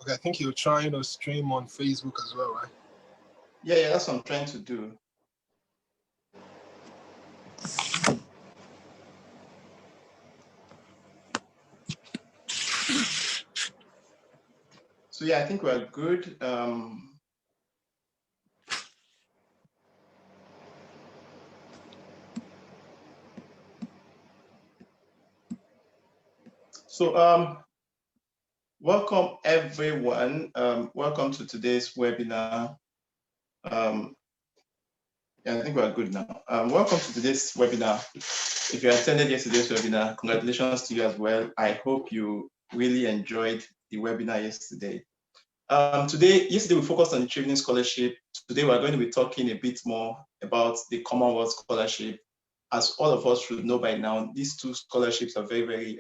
Okay, I think you're trying to stream on Facebook as well, right? Yeah, that's what I'm trying to do. So yeah, I think we're good. Welcome everyone. Welcome to today's webinar. Yeah, I think we're good now. Welcome to today's webinar. If you attended yesterday's webinar, congratulations to you as well. I hope you really enjoyed the webinar yesterday. Yesterday we focused on the Training Scholarship. Today we're going to be talking a bit more about the Commonwealth Scholarship. As all of us should know by now, these two scholarships are very, very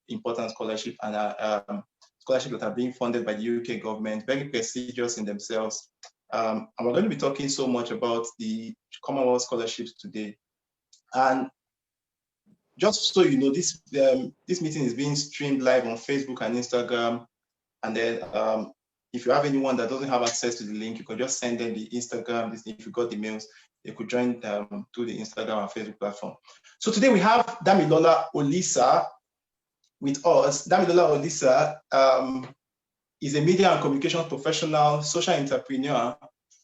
important scholarships and are scholarships that are being funded by the UK government, very prestigious in themselves. And we're going to be talking so much about the Commonwealth scholarships today. And just so you know, this meeting is being streamed live on Facebook and Instagram. And then if you have anyone that doesn't have access to the link, you can just send them the Instagram. If you got the mails, they could join through the Instagram and Facebook platform. So today we have Damilola Olisa with us. Damilola Olisa is a media and communication professional, social entrepreneur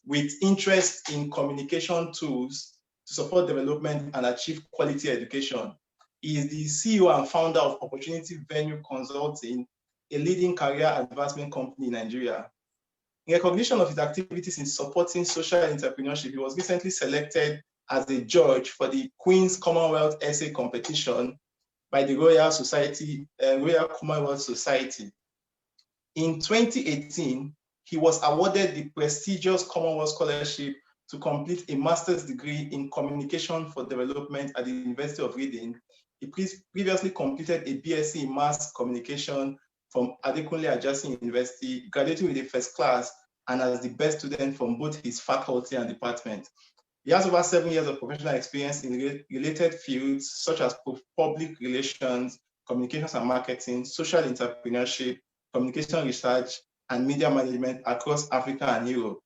with interest in communication tools to support development and achieve quality education. He is the CEO and founder of Opportunity Venue Consulting, a leading career advancement company in Nigeria. In recognition of his activities in supporting social entrepreneurship, he was recently selected as a judge for the Queen's Commonwealth Essay Competition by the Royal Commonwealth Society. In 2018, he was awarded the prestigious Commonwealth Scholarship to complete a master's degree in communication for development at the University of Reading. He previously completed a BSc in mass communication from Adekunle Ajasin University, graduating with a first class and as the best student from both his faculty and department. He has over 7 years of professional experience in related fields such as public relations, communications and marketing, social entrepreneurship, communication research, and media management across Africa and Europe.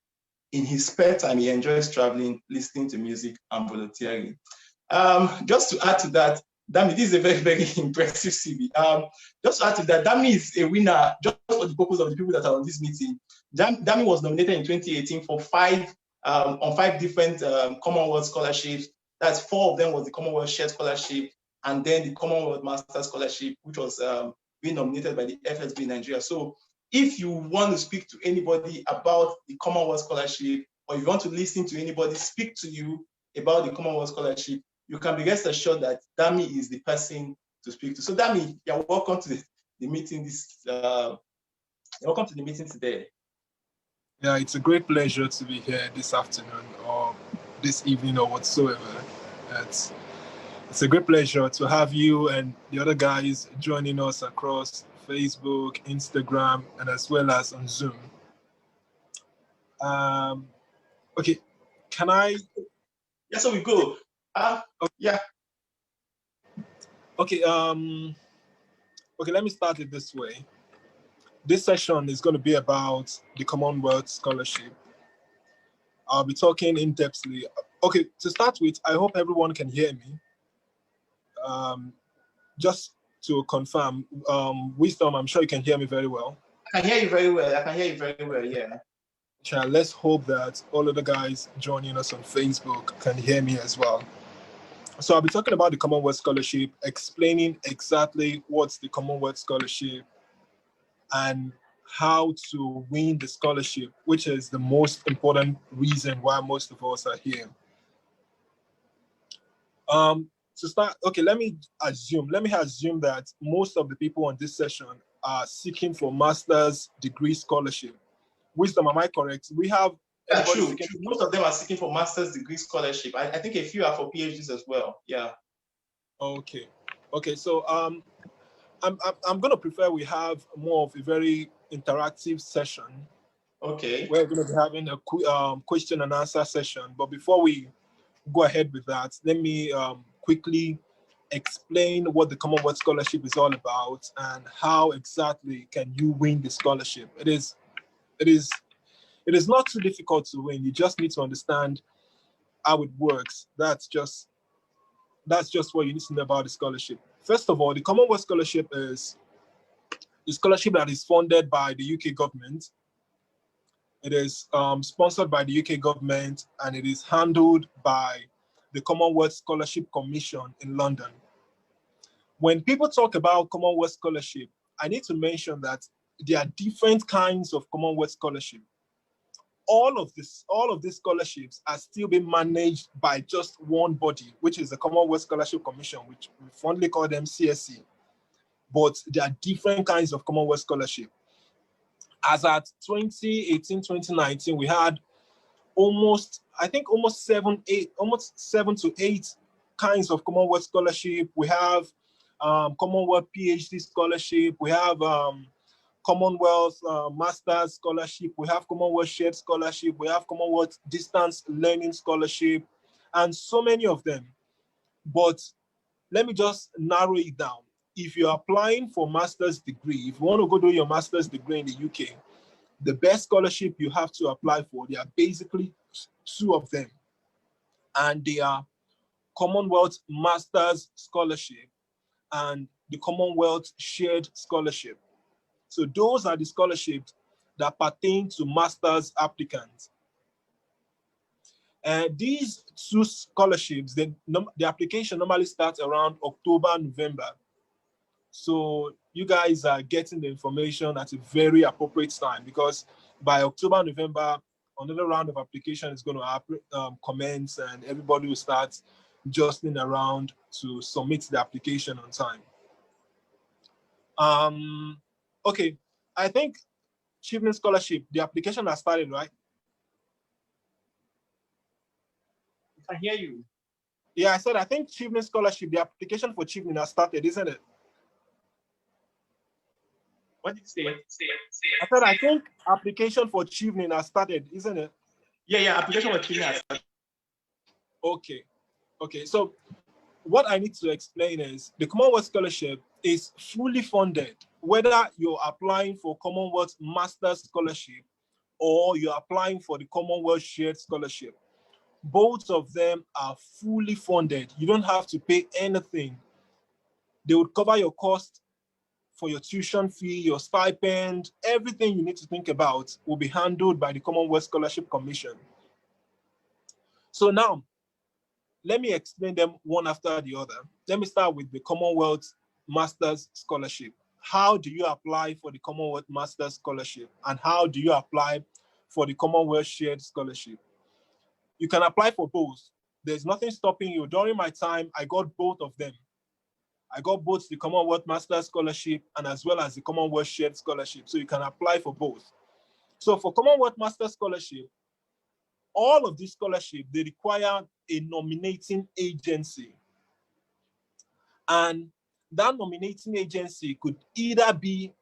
In his spare time, he enjoys traveling, listening to music, and volunteering. Just to add to that, Dami, this is a very, very impressive CV. Just to add to that, Dami is a winner, just for the purpose of the people that are on this meeting. Dami was nominated in 2018 for 5 different Commonwealth scholarships. That's 4 of them was the Commonwealth Shared Scholarship, and then the Commonwealth Master Scholarship, which was being nominated by the FSB in Nigeria. So if you want to speak to anybody about the Commonwealth Scholarship, or if you want to listen to anybody speak to you about the Commonwealth Scholarship, you can be rest assured that Dami is the person to speak to. So Dami, you're welcome to the meeting. Welcome to the meeting today. Yeah, it's a great pleasure to be here this afternoon or this evening or whatsoever. It's a great pleasure to have you and the other guys joining us across Facebook, Instagram, and as well as on Zoom. Okay, can I? Yeah, so we go. Yeah. Okay. Okay, let me start it this way. This session is going to be about the Commonwealth Scholarship. I'll be talking in-depthly. Okay, to start with, I hope everyone can hear me. Just to confirm, Wisdom, I'm sure you can hear me very well. I can hear you very well. Yeah. Let's hope that all of the guys joining us on Facebook can hear me as well. So I'll be talking about the Commonwealth Scholarship, explaining exactly what's the Commonwealth Scholarship and how to win the scholarship, which is the most important reason why most of us are here. To start, okay, let me assume that most of the people on this session are seeking for master's degree scholarship. Wisdom, am I correct? We have true. Most of them are seeking for master's degree scholarship. I think a few are for PhDs as well. Yeah. Okay. So I'm gonna prefer we have more of a very interactive session. Okay. We're gonna be having a question and answer session. But before we go ahead with that, let me quickly explain what the Commonwealth Scholarship is all about and how exactly can you win the scholarship. It is it is not too difficult to win. You just need to understand how it works. That's just what you need to know about the scholarship. First of all, the Commonwealth Scholarship is a scholarship that is funded by the UK government. It is sponsored by the UK government, and it is handled by the Commonwealth Scholarship Commission in London. When people talk about Commonwealth Scholarship, I need to mention that there are different kinds of Commonwealth Scholarship. All of these scholarships are still being managed by just one body, which is the Commonwealth Scholarship Commission, which we fondly call them CSC. But there are different kinds of Commonwealth Scholarship. As at 2018, 2019, we had almost 7 to 8 kinds of Commonwealth Scholarship. We have Commonwealth PhD Scholarship. We have Commonwealth Masters Scholarship. We have Commonwealth Shared Scholarship. We have Commonwealth Distance Learning Scholarship, and so many of them. But let me just narrow it down. If you're applying for master's degree, if you want to go do your master's degree in the UK, the best scholarship you have to apply for, there are basically 2 of them. And they are Commonwealth Masters Scholarship and the Commonwealth Shared Scholarship. So those are the scholarships that pertain to master's applicants. And these 2 scholarships, the application normally starts around October, November. So you guys are getting the information at a very appropriate time, because by October, November, another round of application is going to commence, and everybody will start jostling around to submit the application on time. Okay, I think Chevening Scholarship, the application has started, right? I can hear you. Yeah, I said I think Chevening Scholarship, the application for Chevening has started, isn't it? What did you say? I said I think application for Chevening has started, isn't it? Yeah, application for Chevening has started. Okay. So what I need to explain is the Commonwealth Scholarship is fully funded, whether you're applying for Commonwealth Master's Scholarship or you're applying for the Commonwealth Shared Scholarship. Both of them are fully funded. You don't have to pay anything. They would cover your cost for your tuition fee, your stipend, everything you need to think about will be handled by the Commonwealth Scholarship Commission. So now, let me explain them one after the other. Let me start with the Commonwealth Master's Scholarship. How do you apply for the Commonwealth Master's Scholarship? And how do you apply for the Commonwealth Shared Scholarship? You can apply for both. There's nothing stopping you. During my time, I got both of them. I got both the Commonwealth Master's Scholarship and as well as the Commonwealth Shared Scholarship. So you can apply for both. So for Commonwealth Master's Scholarship, all of these scholarships, they require a nominating agency. And that nominating agency could either be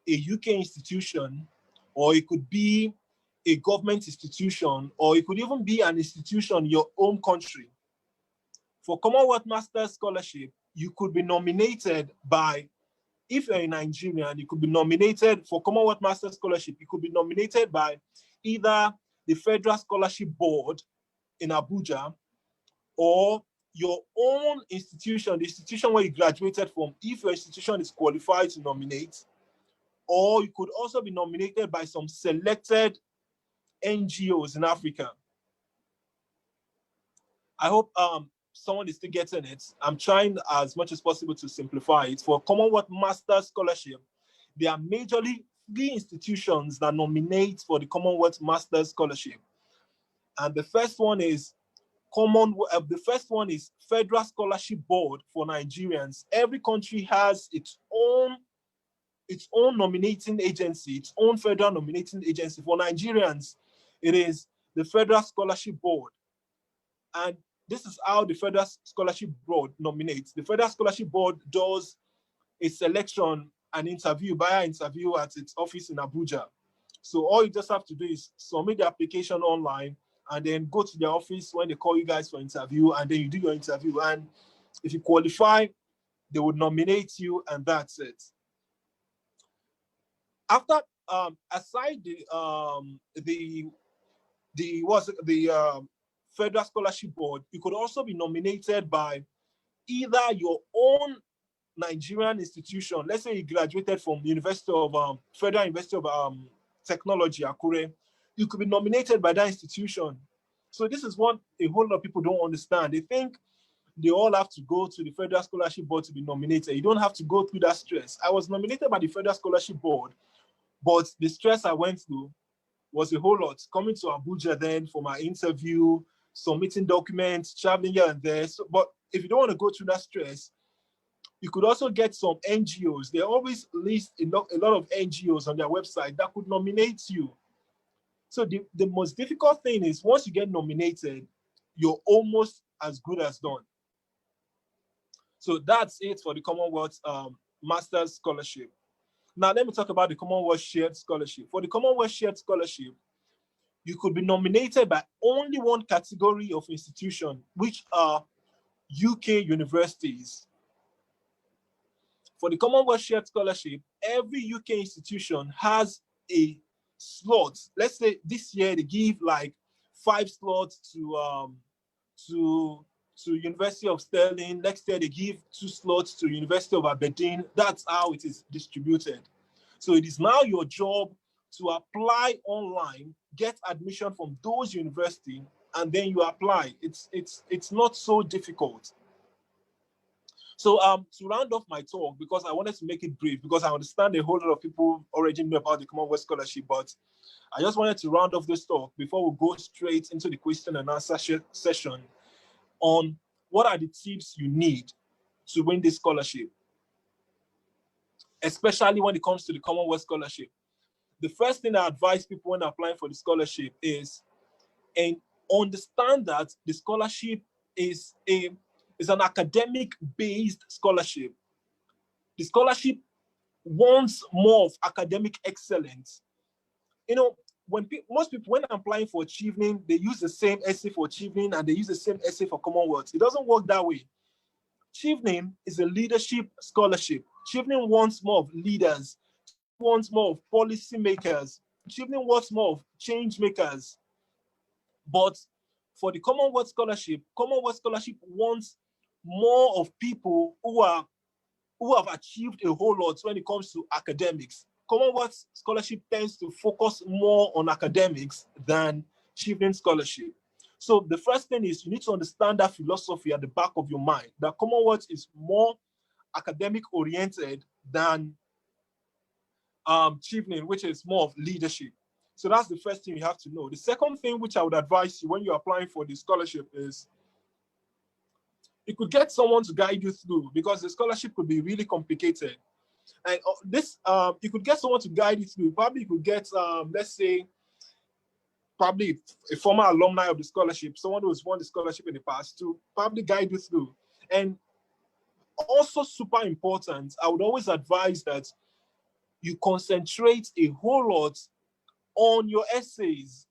a UK institution, or it could be a government institution, or it could even be an institution in your own country. For Commonwealth Master's Scholarship, you could be nominated by, if you're a Nigerian, you could be nominated for Commonwealth Master's Scholarship. You could be nominated by either the Federal Scholarship Board in Abuja, or your own institution, the institution where you graduated from, if your institution is qualified to nominate, or you could also be nominated by some selected NGOs in Africa. I hope someone is still getting it. I'm trying as much as possible to simplify it. For Commonwealth Master's Scholarship, there are majorly 3 institutions that nominate for the Commonwealth Master's Scholarship. And the first one is Federal Scholarship Board for Nigerians. Every country has its own nominating agency, its own federal nominating agency. For Nigerians, it is the Federal Scholarship Board. And this is how the Federal Scholarship Board nominates. The Federal Scholarship Board does a selection and interview at its office in Abuja. So all you just have to do is submit the application online and then go to their office when they call you guys for interview, and then you do your interview. And if you qualify, they would nominate you, and that's it. After aside the Federal Scholarship Board, you could also be nominated by either your own Nigerian institution. Let's say you graduated from University of Federal University of Technology, Akure. You could be nominated by that institution. So this is what a whole lot of people don't understand. They think they all have to go to the Federal Scholarship Board to be nominated. You don't have to go through that stress. I was nominated by the Federal Scholarship Board, but the stress I went through was a whole lot. Coming to Abuja then for my interview, submitting documents, traveling here and there. So, but if you don't want to go through that stress, you could also get some NGOs. They always list a lot of NGOs on their website that could nominate you. So the most difficult thing is once you get nominated, you're almost as good as done. So that's it for the Commonwealth Master's Scholarship. Now let me talk about the Commonwealth Shared Scholarship. For the Commonwealth Shared Scholarship, you could be nominated by only one category of institution, which are UK universities. For the Commonwealth Shared Scholarship, every UK institution has a slot. Let's say this year they give like 5 slots to University of Stirling. Next year they give 2 slots to University of Aberdeen. That's how it is distributed. So it is now your job to apply online, get admission from those universities, and then you apply. It's not so difficult. So to round off my talk, because I wanted to make it brief, because I understand a whole lot of people already know about the Commonwealth Scholarship, but I just wanted to round off this talk before we go straight into the question and answer session on what are the tips you need to win this scholarship, especially when it comes to the Commonwealth Scholarship. The first thing I advise people when applying for the scholarship is and understand that the scholarship is an academic-based scholarship. The scholarship wants more of academic excellence. You know, most people, when applying for Achieving, they use the same essay for Achieving and they use the same essay for Commonwealth. It doesn't work that way. Achieving is a leadership scholarship. Achieving wants more of leaders, wants more of policy makers. Achieving wants more of change makers. But for the Commonwealth Scholarship wants more of people who have achieved a whole lot when it comes to academics. Commonwealth Scholarship tends to focus more on academics than Achieving Scholarship. So the first thing is you need to understand that philosophy at the back of your mind, that Commonwealth is more academic oriented than Achieving, which is more of leadership. So that's the first thing you have to know. The second thing which I would advise you when you're applying for the scholarship is you could get someone to guide you through, because the scholarship could be really complicated. And you could get someone to guide you through. Probably you could get, let's say, probably a former alumni of the scholarship, someone who has won the scholarship in the past, to probably guide you through. And also super important, I would always advise that you concentrate a whole lot on your essays.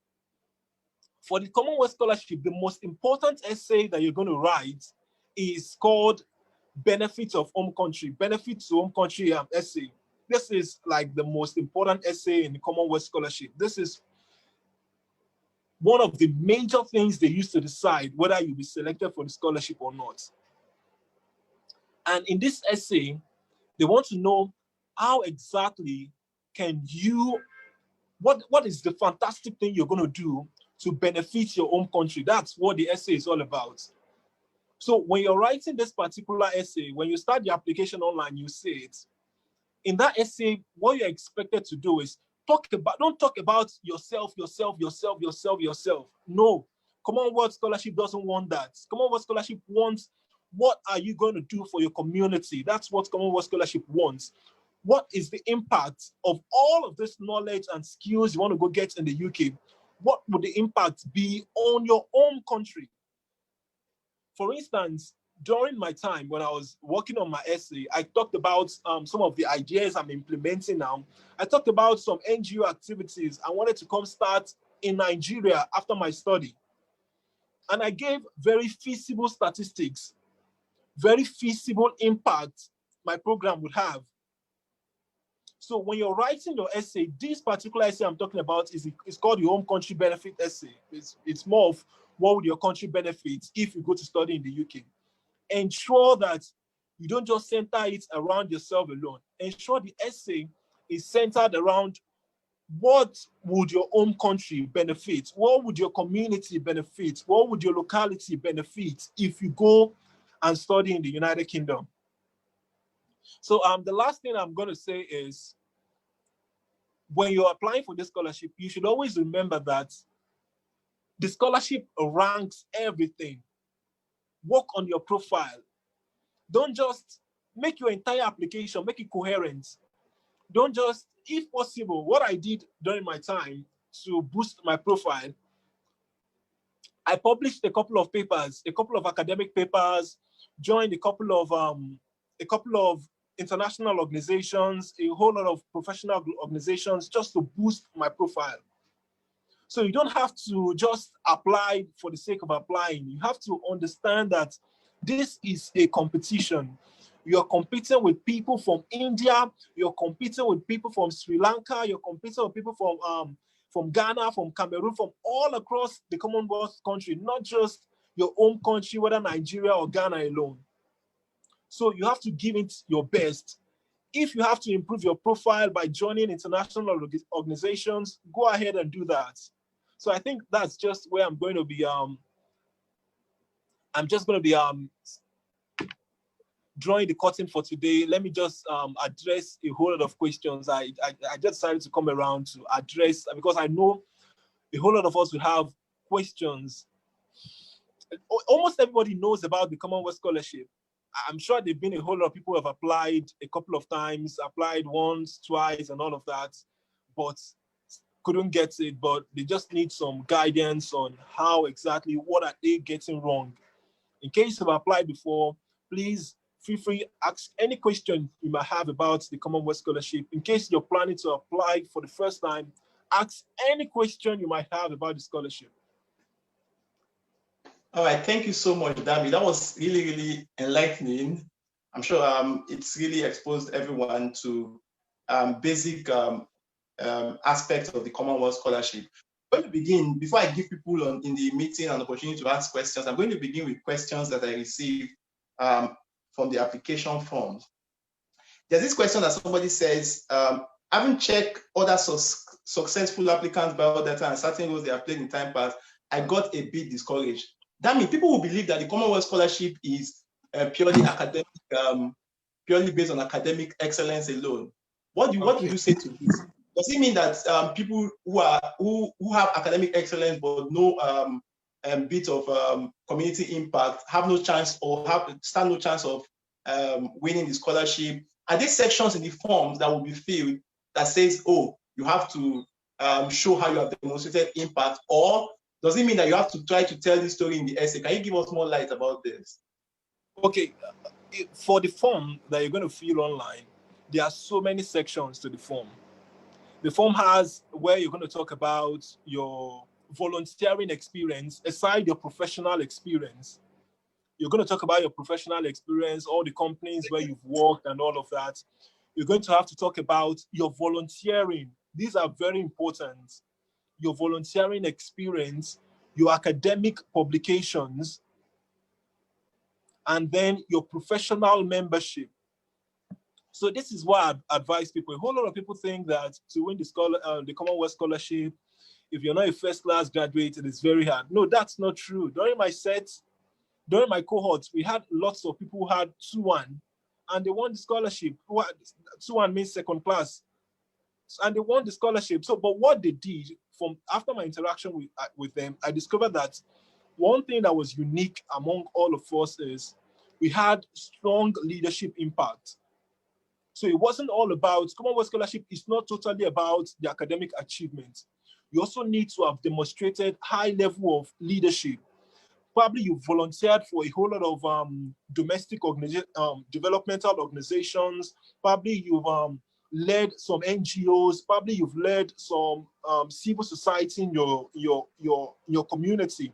For the Commonwealth Scholarship, the most important essay that you're going to write is called Benefits of Home Country, Benefits to Home Country essay. This is like the most important essay in the Commonwealth Scholarship. This is one of the major things they use to decide whether you'll be selected for the scholarship or not. And in this essay, they want to know how exactly can you, what is the fantastic thing you're going to do to benefit your home country? That's what the essay is all about. So when you're writing this particular essay, when you start the application online, you say it. In that essay, what you're expected to do is don't talk about yourself. No, Commonwealth Scholarship doesn't want that. Commonwealth Scholarship wants, what are you going to do for your community? That's what Commonwealth Scholarship wants. What is the impact of all of this knowledge and skills you want to go get in the UK? What would the impact be on your own country? For instance, during my time when I was working on my essay, I talked about some of the ideas I'm implementing now. I talked about some NGO activities I wanted to come start in Nigeria after my study. And I gave very feasible statistics, very feasible impact my program would have. So when you're writing your essay, this particular essay I'm talking about is called the home country benefit essay. It's more of what would your country benefit if you go to study in the UK. Ensure that you don't just center it around yourself alone. Ensure the essay is centered around what would your home country benefit? What would your community benefit? What would your locality benefit if you go and study in the United Kingdom? So the last thing I'm going to say is, when you're applying for this scholarship, you should always remember that the scholarship ranks everything. Work on your profile. Don't just make your entire application, make it coherent. Don't just, if possible, what I did during my time to boost my profile, I published a couple of papers, a couple of academic papers, joined a couple of international organizations, a whole lot of professional organizations just to boost my profile. So you don't have to just apply for the sake of applying. You have to understand that this is a competition. You're competing with people from India, you're competing with people from Sri Lanka, you're competing with people from Ghana, from Cameroon, from all across the Commonwealth country, not just your own country, whether Nigeria or Ghana alone. So you have to give it your best. If you have to improve your profile by joining international organizations, go ahead and do that. So I think that's just where I'm going to be. I'm just going to be drawing the curtain for today. Let me just address a whole lot of questions. I just decided to come around to address, because I know a whole lot of us will have questions. Almost everybody knows about the Commonwealth Scholarship. I'm sure there've been a whole lot of people who have applied a couple of times, applied once, twice, and all of that, but couldn't get it. But they just need some guidance on how exactly, what are they getting wrong. In case you've applied before, please feel free to ask any question you might have about the Commonwealth Scholarship. In case you're planning to apply for the first time, ask any question you might have about the scholarship. All right, thank you so much, Dami. That was really, really enlightening. I'm sure it's really exposed everyone to basic aspects of the Commonwealth Scholarship. I'm going to begin, before I give people in the meeting an opportunity to ask questions, I'm going to begin with questions that I received from the application forms. There's this question that somebody says, having checked other successful applicants' biodata and certain roles they have played in time past, I got a bit discouraged. That means people will believe that the Commonwealth Scholarship is purely academic, purely based on academic excellence alone. What would you say to this? Does it mean that people who have academic excellence but no bit of community impact have no chance, or stand no chance of winning the scholarship? Are there sections in the forms that will be filled that says, oh, you have to show how you have demonstrated impact, or does it mean that you have to try to tell this story in the essay? Can you give us more light about this? Okay, for the form that you're going to fill online, there are so many sections to the form. The form has where you're going to talk about your volunteering experience aside your professional experience. You're going to talk about your professional experience, all the companies where you've worked and all of that. You're going to have to talk about your volunteering. These are very important. Your volunteering experience, your academic publications, and then your professional membership. So this is what I advise people. A whole lot of people think that to win the Commonwealth Scholarship, if you're not a first-class graduate, it is very hard. No, that's not true. During my cohorts, we had lots of people who had 2-1, and they won the scholarship. 2-1 means second class, and they won the scholarship. So, but what they did, from after my interaction with them, I discovered that one thing that was unique among all of us is we had strong leadership impact. So it wasn't all about, Commonwealth Scholarship is not totally about the academic achievement. You also need to have demonstrated high level of leadership. Probably you volunteered for a whole lot of domestic developmental organizations. Probably you've led some NGOs. Probably you've led some civil society in your community.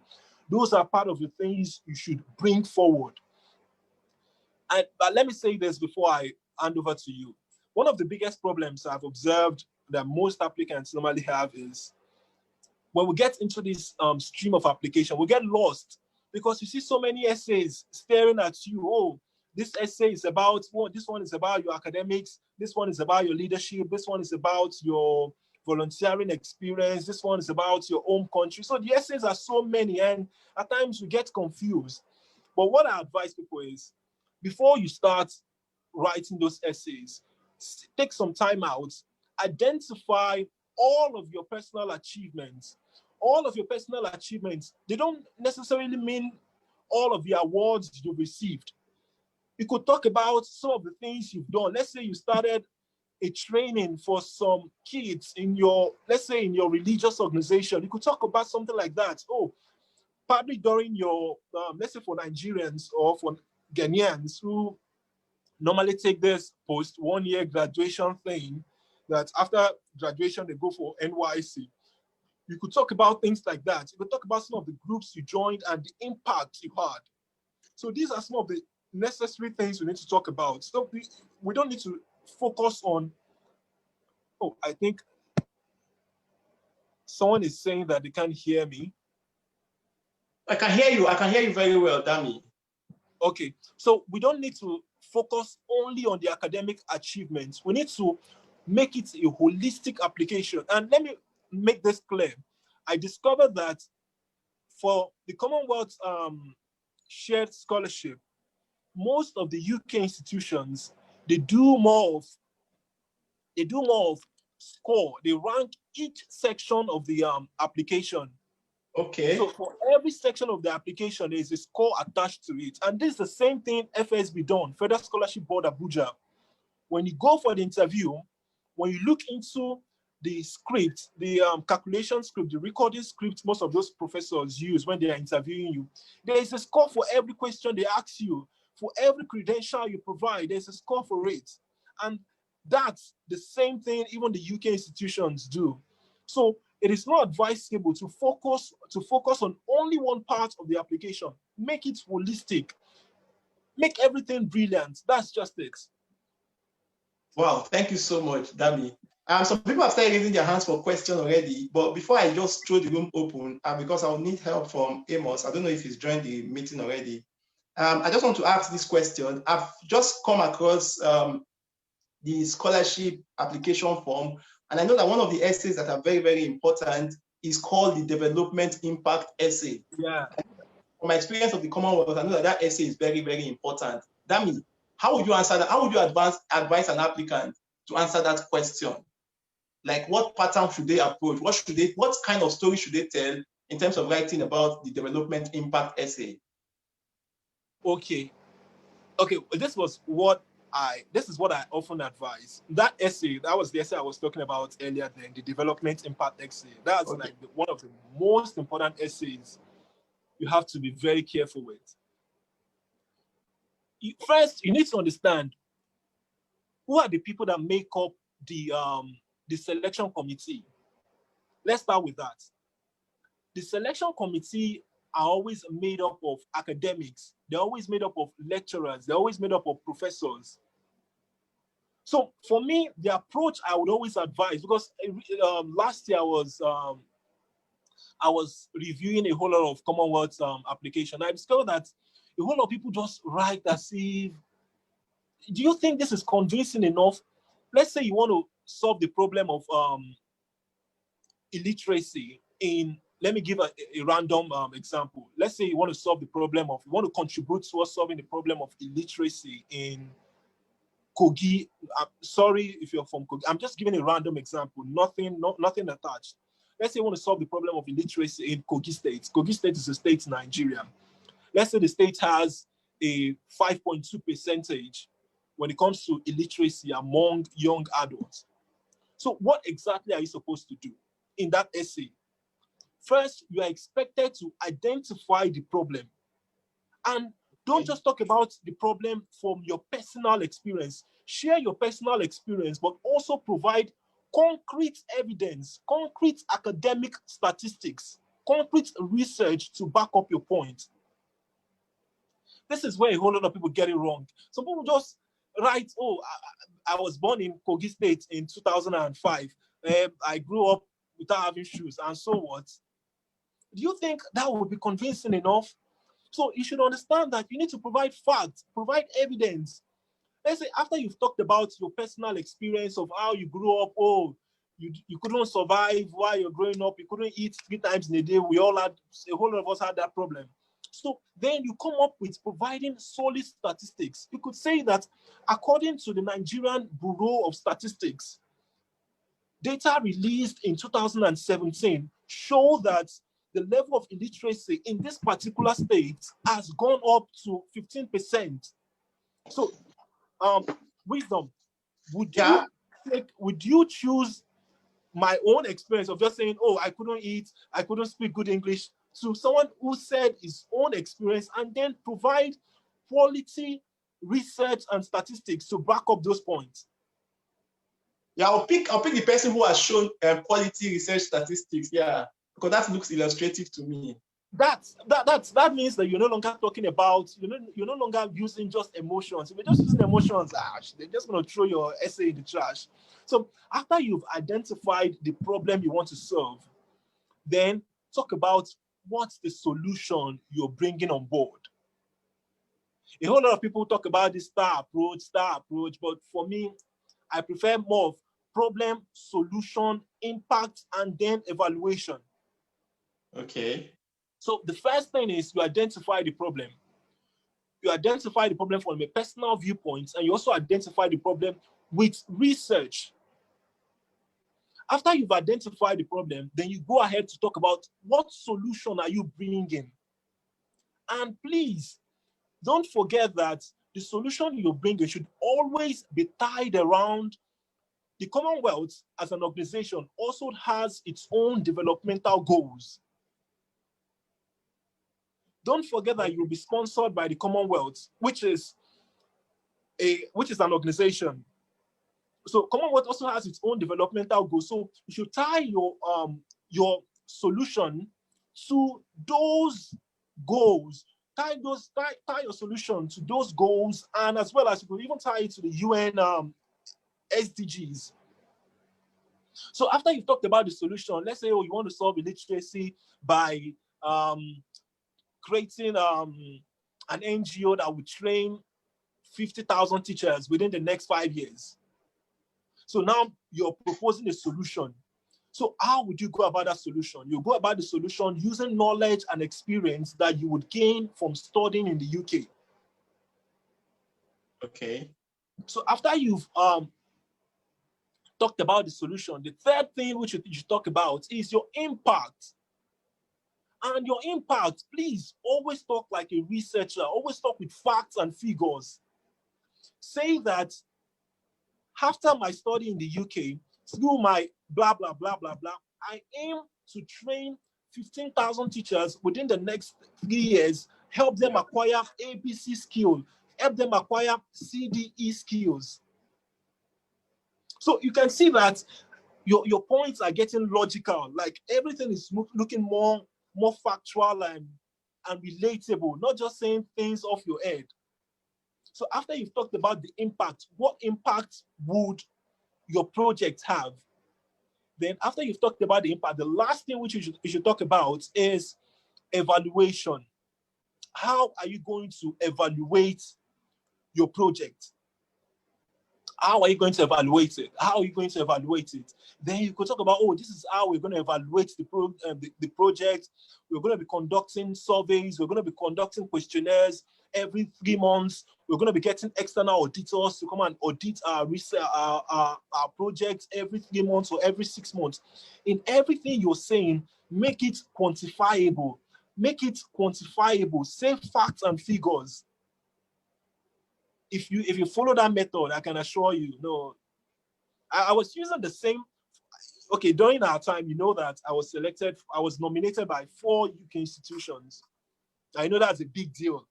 Those are part of the things you should bring forward. But let me say this before I hand over to you. one of the biggest problems I've observed that most applicants normally have is when we get into this stream of application, we get lost because you see so many essays staring at you. Oh, this essay is about, well, this one is about your academics, this one is about your leadership, this one is about your volunteering experience, this one is about your home country. So the essays are so many, and at times we get confused. But what I advise people is, before you start writing those essays, take some time out, identify all of your personal achievements. All of your personal achievements, they don't necessarily mean all of the awards you've received. You could talk about some of the things you've done. Let's say you started a training for some kids in your, let's say in your religious organization. You could talk about something like that. Oh, probably during your, let's say for Nigerians or for Ghanaians who normally take this post 1 year graduation thing, that after graduation they go for NYC. You could talk about things like that. You could talk about some of the groups you joined and the impact you had. So these are some of the necessary things we need to talk about. So we don't need to focus on, oh, I think someone is saying that they can't hear me. I can hear you. I can hear you very well, Dami. Okay, so we don't need to focus only on the academic achievements. We need to make it a holistic application. And let me make this clear. I discovered that for the Commonwealth shared scholarship, most of the UK institutions, they do more of score. They rank each section of the application. Okay. So for every section of the application, there is a score attached to it. And this is the same thing FSB done, Federal Scholarship Board Abuja. When you go for the interview, when you look into the script, the calculation script, the recording script most of those professors use when they are interviewing you, there is a score for every question they ask you. For every credential you provide, there's a score for it. And that's the same thing even the UK institutions do. So it is not advisable to focus on only one part of the application. Make it holistic. Make everything brilliant. That's just it. Wow, thank you so much, Dami. Some people have started raising their hands for questions already, but before I just throw the room open, because I'll need help from Amos, I don't know if he's joined the meeting already. I just want to ask this question. I've just come across the scholarship application form, and I know that one of the essays that are very, very important is called the Development Impact Essay. Yeah. From my experience of the Commonwealth, I know that that essay is very, very important. Dami, how would you answer that? How would you advise an applicant to answer that question? Like, what pattern should they approach? What kind of story should they tell in terms of writing about the development impact essay? Okay. This is what I often advise. That essay, that was the essay I was talking about earlier. Then the development impact essay. That's like one of the most important essays you have to be very careful with. First, you need to understand who are the people that make up the selection committee. Let's start with that. The selection committee are always made up of academics. They're always made up of lecturers. They're always made up of professors. So for me, the approach I would always advise, because last year I was reviewing a whole lot of Commonwealth application. I discovered that a whole lot of people just write as if, do you think this is convincing enough? Let's say you want to solve the problem of illiteracy in, let me give a random example. Let's say you want to contribute towards solving the problem of illiteracy in Kogi. Sorry if you're from Kogi. I'm just giving a random example, nothing attached. Let's say you want to solve the problem of illiteracy in Kogi State. Kogi State is a state in Nigeria. Let's say the state has a 5.2 percentage when it comes to illiteracy among young adults. So what exactly are you supposed to do in that essay? First, you are expected to identify the problem. And don't just talk about the problem from your personal experience. Share your personal experience, but also provide concrete evidence, concrete academic statistics, concrete research to back up your point. This is where a whole lot of people get it wrong. Some people just right? Oh, I was born in Kogi State in 2005. I grew up without having shoes, and so what? Do you think that would be convincing enough? So you should understand that you need to provide facts, provide evidence. Let's say after you've talked about your personal experience of how you grew up, oh, you couldn't survive while you're growing up, you couldn't eat 3 times in a day. We all had, a whole lot of us had that problem. So then you come up with providing solid statistics. You could say that according to the Nigerian Bureau of Statistics, data released in 2017 show that the level of illiteracy in this particular state has gone up to 15%. So, wisdom, Yeah. would you choose my own experience of just saying, oh, I couldn't eat, I couldn't speak good English, to someone who said his own experience and then provide quality research and statistics to back up those points? Yeah, I'll pick the person who has shown quality research statistics. Yeah, because that looks illustrative to me. That means that you're no longer talking about, you're no longer using just emotions. If you're just using emotions, they're just going to throw your essay in the trash. So after you've identified the problem you want to solve, then talk about what's the solution you're bringing on board. A whole lot of people talk about this star approach, but for me, I prefer more of problem, solution, impact, and then evaluation. Okay. So the first thing is you identify the problem. You identify the problem from a personal viewpoint, and you also identify the problem with research. After you've identified the problem, then you go ahead to talk about what solution are you bringing. And please, don't forget that the solution you're bringing should always be tied around the Commonwealth as an organization also has its own developmental goals. Don't forget that you'll be sponsored by the Commonwealth, which is an organization. So Commonwealth also has its own developmental goals. So you should tie your solution to those goals. Tie your solution to those goals, and as well as you could even tie it to the UN SDGs. So after you've talked about the solution, let's say, oh, you want to solve illiteracy by creating an NGO that would train 50,000 teachers within the next 5 years. So now you're proposing a solution. So how would you go about that solution? You go about the solution using knowledge and experience that you would gain from studying in the UK. Okay. So after you've talked about the solution, the third thing which you should talk about is your impact. And your impact, please always talk like a researcher, always talk with facts and figures. Say that after my study in the UK, through my blah, blah, blah, blah, blah, I aim to train 15,000 teachers within the next 3 years, help them acquire ABC skill, help them acquire CDE skills. So you can see that your points are getting logical, like everything is looking more factual and relatable, not just saying things off your head. So after you've talked about the impact, what impact would your project have? Then after you've talked about the impact, the last thing which you should talk about is evaluation. How are you going to evaluate your project? How are you going to evaluate it? How are you going to evaluate it? Then you could talk about, oh, this is how we're going to evaluate the project. We're going to be conducting surveys. We're going to be conducting questionnaires every 3 months. We're going to be getting external auditors to come and audit our projects every 3 months or every 6 months. In everything you're saying, make it quantifiable. Make it quantifiable. Say facts and figures. If you follow that method, I can assure you, no. I was using the same. Okay, during our time, you know that I was nominated by 4 UK institutions. I know that's a big deal.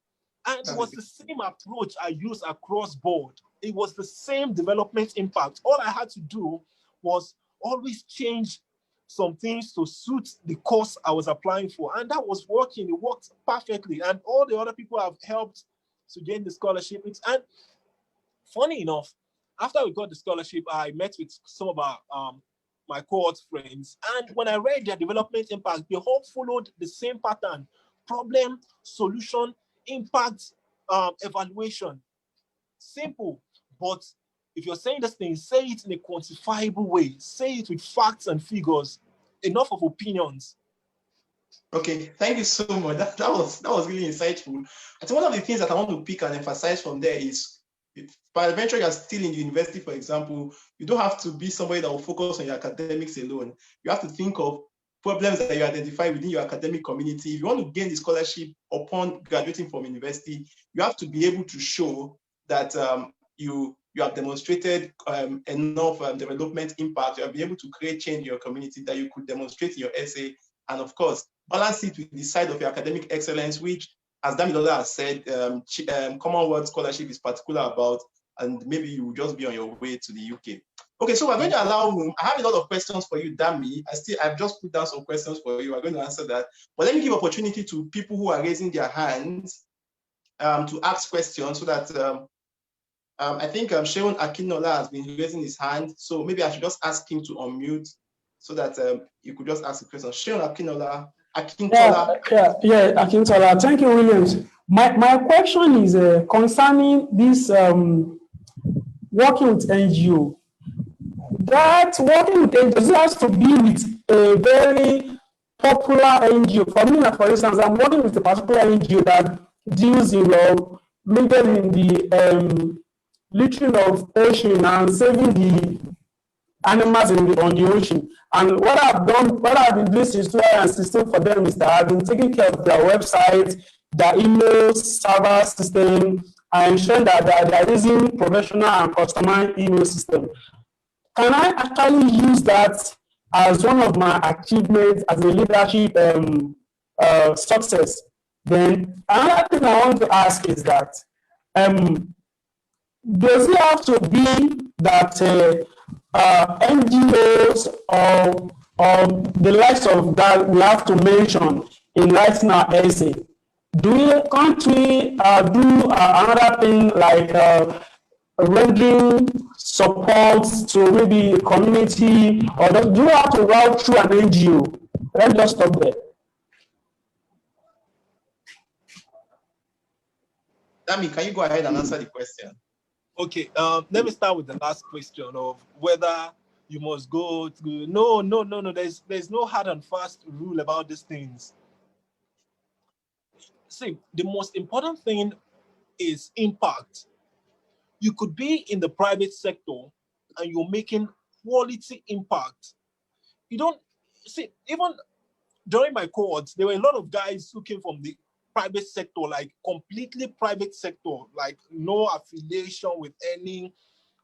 And it was the same approach I used across board. It was the same development impact. All I had to do was always change some things to suit the course I was applying for. And that was working. It worked perfectly. And all the other people have helped to gain the scholarship. And Funny enough, after we got the scholarship, I met with some of our my cohort friends, and when I read their development impact, they all followed the same pattern: problem, solution, impact, evaluation. Simple, but if you're saying this thing, say it in a quantifiable way. Say it with facts and figures. Enough of opinions. Okay, thank you so much. That was really insightful. I think one of the things that I want to pick and emphasize from there is, if peradventure you're still in the university, for example, you don't have to be somebody that will focus on your academics alone. You have to think of problems that you identify within your academic community. If you want to gain the scholarship upon graduating from university, you have to be able to show that you have demonstrated enough development impact. You have been able to create change in your community that you could demonstrate in your essay, and of course, balance it with the side of your academic excellence, which, as Damilola has said, Commonwealth Scholarship is particular about, and maybe you will just be on your way to the UK. Okay, so we're going to allow room. I have a lot of questions for you, Dami. I've just put down some questions for you. We're going to answer that. But let me give opportunity to people who are raising their hands to ask questions, so that I think Sheon Akinola has been raising his hand. So maybe I should just ask him to unmute so that you could just ask a question. Sheon Akinola. Yeah, Akintola. Thank you, Williams. My question is concerning this working with NGO. That working with NGO, does it have to be with a very popular NGO? For me, for instance, I'm working with a particular NGO that deals in maybe in the littering of ocean and saving the animals on the ocean. And what I've been doing since 2016 for them is that I've been taking care of their website, their email server system, and ensuring that they are using professional and customer email system. Can I actually use that as one of my achievements as a leadership success? Then another thing I want to ask is that does it have to be that NGOs or the likes of that we have to mention in writing our essay? Can't we do another thing like rendering support to maybe a community, or do you have to route through an NGO? Let's just stop there. Dami, can you go ahead and answer the question? Okay, let me start with the last question of whether you must go to. No. There's no hard and fast rule about these things. See, the most important thing is impact. You could be in the private sector and you're making quality impact. You don't see, even during my cohorts, there were a lot of guys who came from the private sector, like completely private sector, like no affiliation with any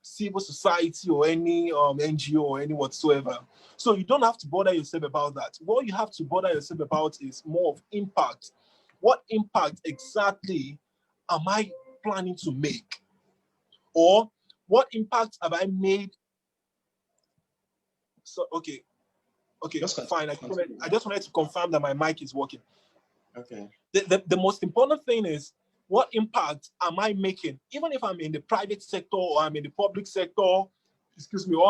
civil society or any NGO or any whatsoever. So you don't have to bother yourself about that. What you have to bother yourself about is more of impact. What impact exactly am I planning to make? Or what impact have I made? So, okay, fine. I just wanted to confirm that my mic is working. Okay. The most important thing is, what impact am I making? Even if I'm in the private sector or I'm in the public sector, or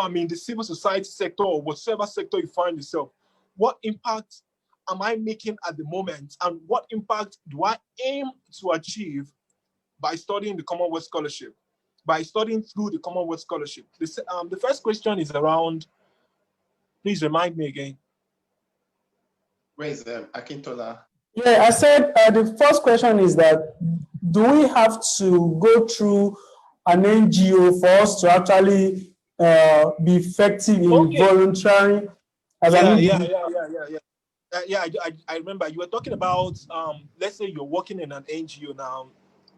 I'm in the civil society sector or whatever sector you find yourself, what impact am I making at the moment? And what impact do I aim to achieve by studying the Commonwealth Scholarship? By studying through the Commonwealth Scholarship. The first question is around, please remind me again. Where is Akintola? Yeah, I said the first question is that, do we have to go through an NGO for us to actually be effective in volunteering? I remember you were talking about, let's say you're working in an NGO now.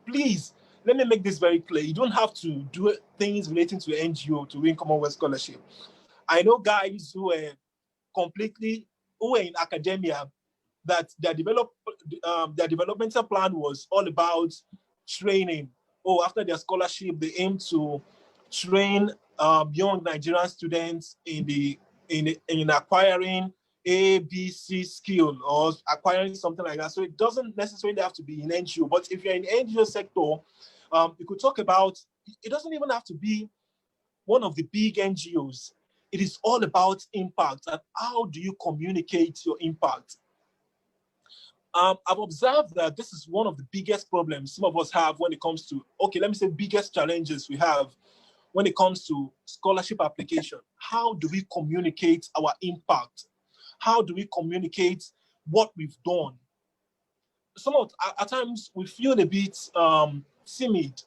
Please, let me make this very clear. You don't have to do things relating to NGO to win Commonwealth Scholarship. I know guys who were in academia, that their developmental plan was all about training. After their scholarship, they aim to train young Nigerian students in acquiring A, B, C skill, or acquiring something like that. So it doesn't necessarily have to be in NGO. But if you're in NGO sector, you could talk about it doesn't even have to be one of the big NGOs. It is all about impact and how do you communicate your impact. I've observed that this is one of the biggest problems some of us have when it comes to, okay, let me say biggest challenges we have when it comes to scholarship application. How do we communicate our impact? How do we communicate what we've done? At times we feel a bit timid.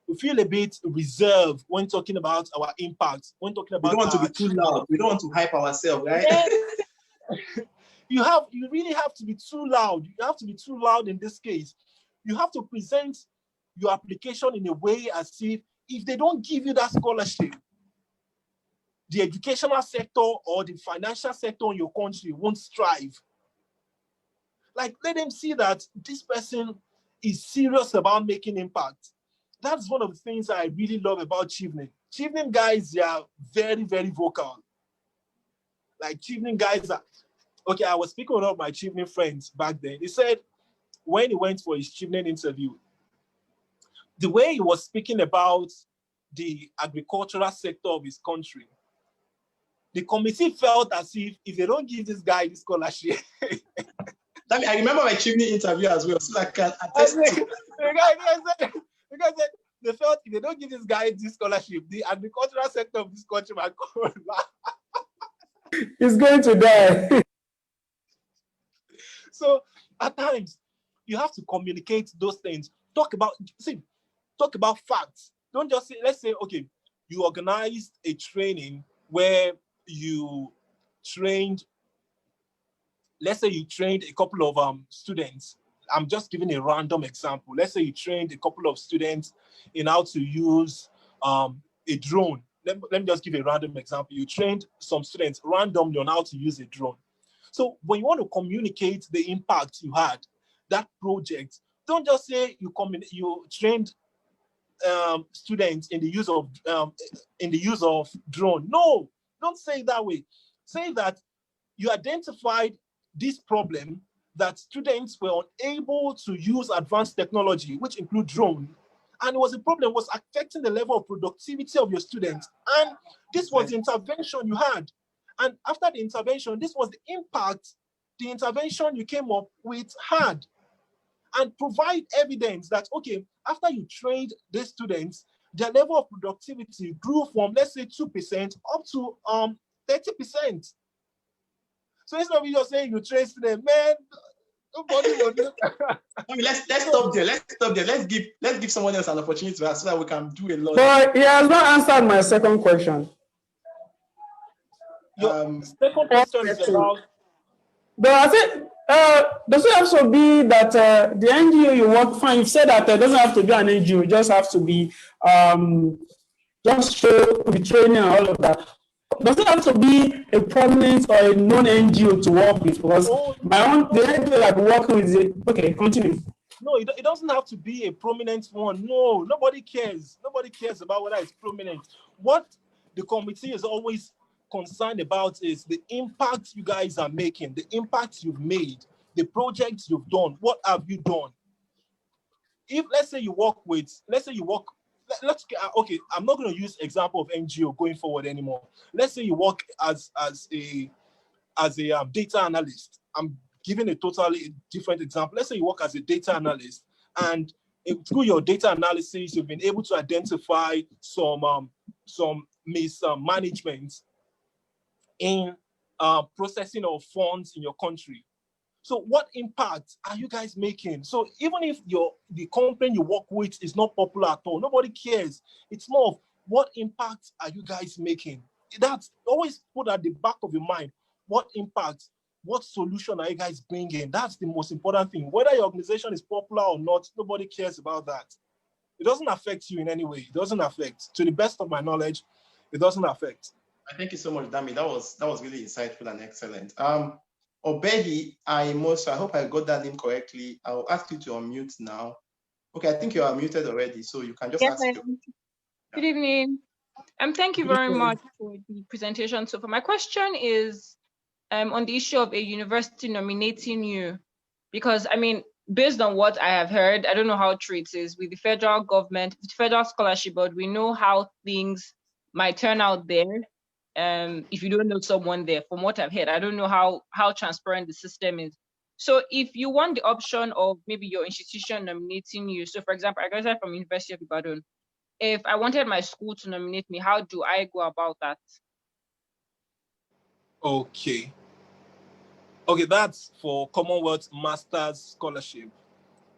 We feel a bit reserved when talking about our impact, when talking about we don't want to be too loud. We don't want to hype ourselves, right? You really have to be too loud. You have to be too loud in this case. You have to present your application in a way as if they don't give you that scholarship, the educational sector or the financial sector in your country won't strive. Like, let them see that this person is serious about making impact. That's one of the things I really love about Chevening. Chevening guys, they are very, very vocal. Like, Chevening guys are, okay, I was speaking with one of my Chevening friends back then. He said when he went for his Chevening interview, the way he was speaking about the agricultural sector of his country, the committee felt as if they don't give this guy the scholarship. I remember my Chevening interview as well, so I can attest to. The guy said they felt if they don't give this guy this scholarship, the agricultural sector of this country might go. He's going to die. So at times you have to communicate those things. Talk about facts. Don't just say, let's say, okay, you organized a training where you trained, let's say you trained a couple of students. I'm just giving a random example. Let's say you trained a couple of students in how to use a drone. Let me just give a random example. You trained some students randomly on how to use a drone. So when you want to communicate the impact you had, that project, don't just say you trained students in the use of drone. No, don't say it that way. Say that you identified this problem, that students were unable to use advanced technology, which include drone, and it was a problem, was affecting the level of productivity of your students. And this was the intervention you had. And after the intervention, this was the impact the intervention you came up with had. And provide evidence that, okay, after you trained the students, their level of productivity grew from, let's say, 2% up to 30%. So instead of you just saying you train students, man, nobody will do. Let's stop there. Let's give someone else an opportunity to ask so that we can do a lot. But he has not answered my second question. Your second question is about. But I think does it also be that the NGO you work for? You said that it doesn't have to be an NGO; it just have to be just show the training and all of that. Does it have to be a prominent or a non-NGO to work with? Because the NGO that I'm working with is okay. Continue. No, it doesn't have to be a prominent one. No, nobody cares. Nobody cares about whether it's prominent. What the committee is always concerned about is the impact you guys are making, the impact you've made, the projects you've done. What have you done? If let's say you work, okay, I'm not going to use example of NGO going forward anymore. Let's say you work as a data analyst. I'm giving a totally different example. Let's say you work as a data analyst, and through your data analysis, you've been able to identify some mismanagement in processing of funds in your country. So what impact are you guys making? So even if the company you work with is not popular at all, nobody cares. It's more of what impact are you guys making? That's always put at the back of your mind. What impact, what solution are you guys bringing? That's the most important thing. Whether your organization is popular or not, nobody cares about that. It doesn't affect you in any way. It doesn't affect. To the best of my knowledge, it doesn't affect. Thank you so much, Dami. That was really insightful and excellent. Obedi, I hope I got that name correctly. I'll ask you to unmute now. Okay, I think you are muted already, so you can just ask. Good evening. Thank you very much for the presentation. So for my question is on the issue of a university nominating you, because I mean, based on what I have heard, I don't know how true it is with the federal government, the federal scholarship board. We know how things might turn out there. If you don't know someone there, from what I've heard, I don't know how transparent the system is. So if you want the option of maybe your institution nominating you, so for example, I graduated from University of Ibadan. If I wanted my school to nominate me, how do I go about that? Okay. Okay, that's for Commonwealth Masters Scholarship.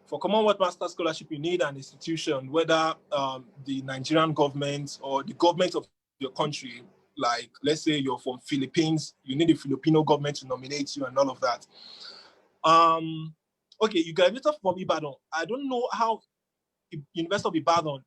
For Commonwealth Masters Scholarship, you need an institution, whether the Nigerian government or the government of your country, like let's say you're from Philippines, you need the Filipino government to nominate you and all of that. Okay, you graduated from Ibadan. I don't know how University of Ibadan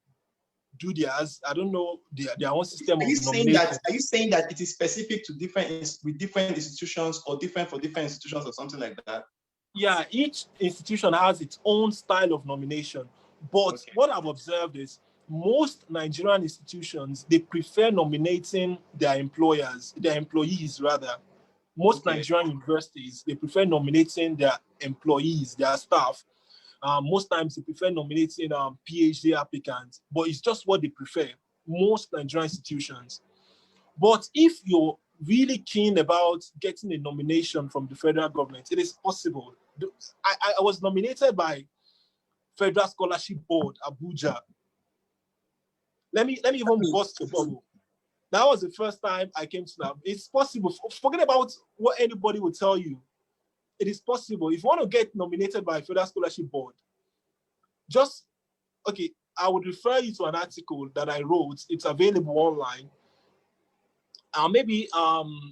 do theirs. I don't know their own system Are you of saying nomination. that? Are you saying that it is specific to different institutions, or different for different institutions, or something like that? Yeah, each institution has its own style of nomination. But Okay. what I've observed is most Nigerian institutions, they prefer nominating their employees rather. Most Okay. Nigerian universities, they prefer nominating their employees, their staff. Most times they prefer nominating PhD applicants, but it's just what they prefer, most Nigerian institutions. But if you're really keen about getting a nomination from the federal government, it is possible. I was nominated by Federal Scholarship Board, Abuja. Let me even bust the bubble. That was the first time I came to that. It's possible. Forget about what anybody will tell you. It is possible. If you want to get nominated by Federal Scholarship Board, okay, I would refer you to an article that I wrote. It's available online. Maybe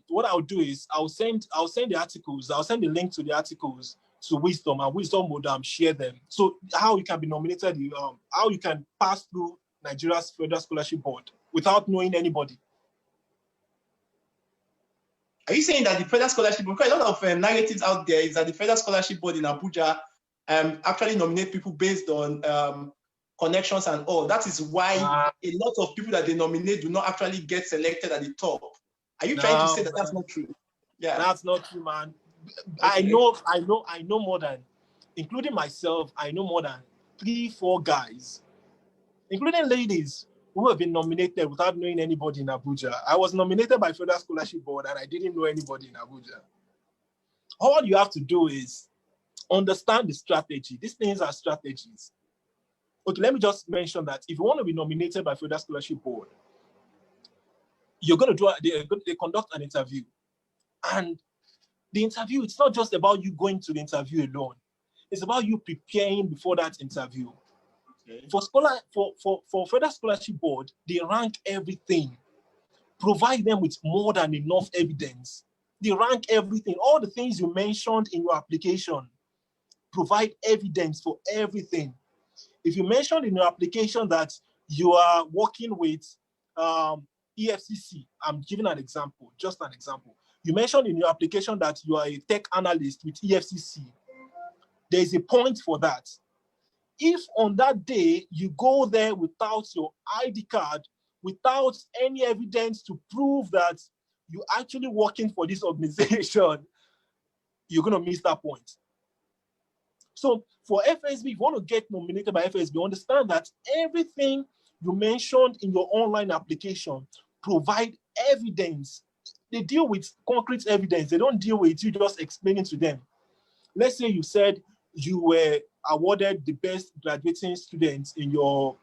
what I'll do is I'll send the articles. I'll send the link to the articles to Wisdom, and Wisdom would share them. So how you can be nominated, how you can pass through Nigeria's Federal Scholarship Board without knowing anybody. Are you saying that the Federal Scholarship Board, because a lot of narratives out there is that the Federal Scholarship Board in Abuja actually nominate people based on connections and all? That is why a lot of people that they nominate do not actually get selected at the top. Are you trying to say that that's not true? Yeah, that's not true, man. Okay. I know more than, including myself, I know more than 3-4 guys, including ladies, who have been nominated without knowing anybody in Abuja. I was nominated by Federal Scholarship Board and I didn't know anybody in Abuja. All you have to do is understand the strategy. These things are strategies. Okay, let me just mention that if you want to be nominated by Federal Scholarship Board, you're going to they conduct an interview. And the interview, it's not just about you going to the interview alone. It's about you preparing before that interview. Okay. For Federal Scholarship Board, they rank everything. Provide them with more than enough evidence. They rank everything. All the things you mentioned in your application, provide evidence for everything. If you mentioned in your application that you are working with EFCC, I'm giving an example, just an example. You mentioned in your application that you are a tech analyst with EFCC. There is a point for that. If on that day you go there without your ID card, without any evidence to prove that you're actually working for this organization, you're going to miss that point. So for FSB, if you want to get nominated by FSB, understand that everything you mentioned in your online application, provide evidence. They deal with concrete evidence. They don't deal with you just explaining to them. Let's say you said you were awarded the best graduating students in your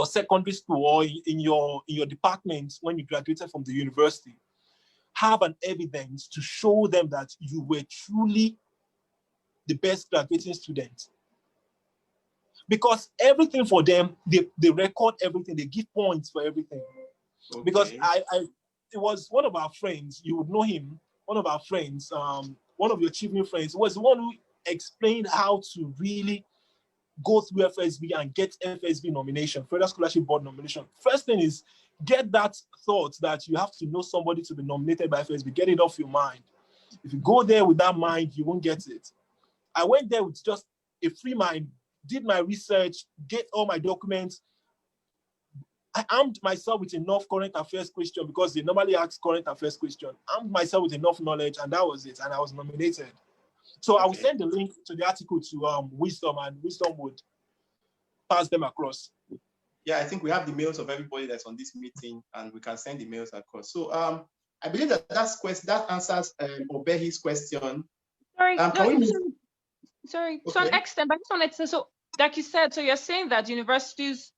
secondary school or in your department when you graduated from the university. Have an evidence to show them that you were truly the best graduating student. Because everything for them, they record everything, they give points for everything. Okay. Because it was one of our friends, you would know him, one of our friends, one of your achieving friends, was the one who explained how to really go through FSB and get FSB nomination, Federal Scholarship Board nomination. First thing is get that thought that you have to know somebody to be nominated by FSB, get it off your mind. If you go there with that mind, you won't get it. I went there with just a free mind, did my research, get all my documents. I armed myself with enough current affairs question because they normally ask current affairs question. Armed myself with enough knowledge, and that was it. And I was nominated. So I will send the link to the article to Wisdom, and Wisdom would pass them across. Yeah, I think we have the mails of everybody that's on this meeting, and we can send the mails across. So I believe that that answers Obehi's question. Sorry, Okay. to an extent, but I just wanted to say, so like you said, so you're saying that universities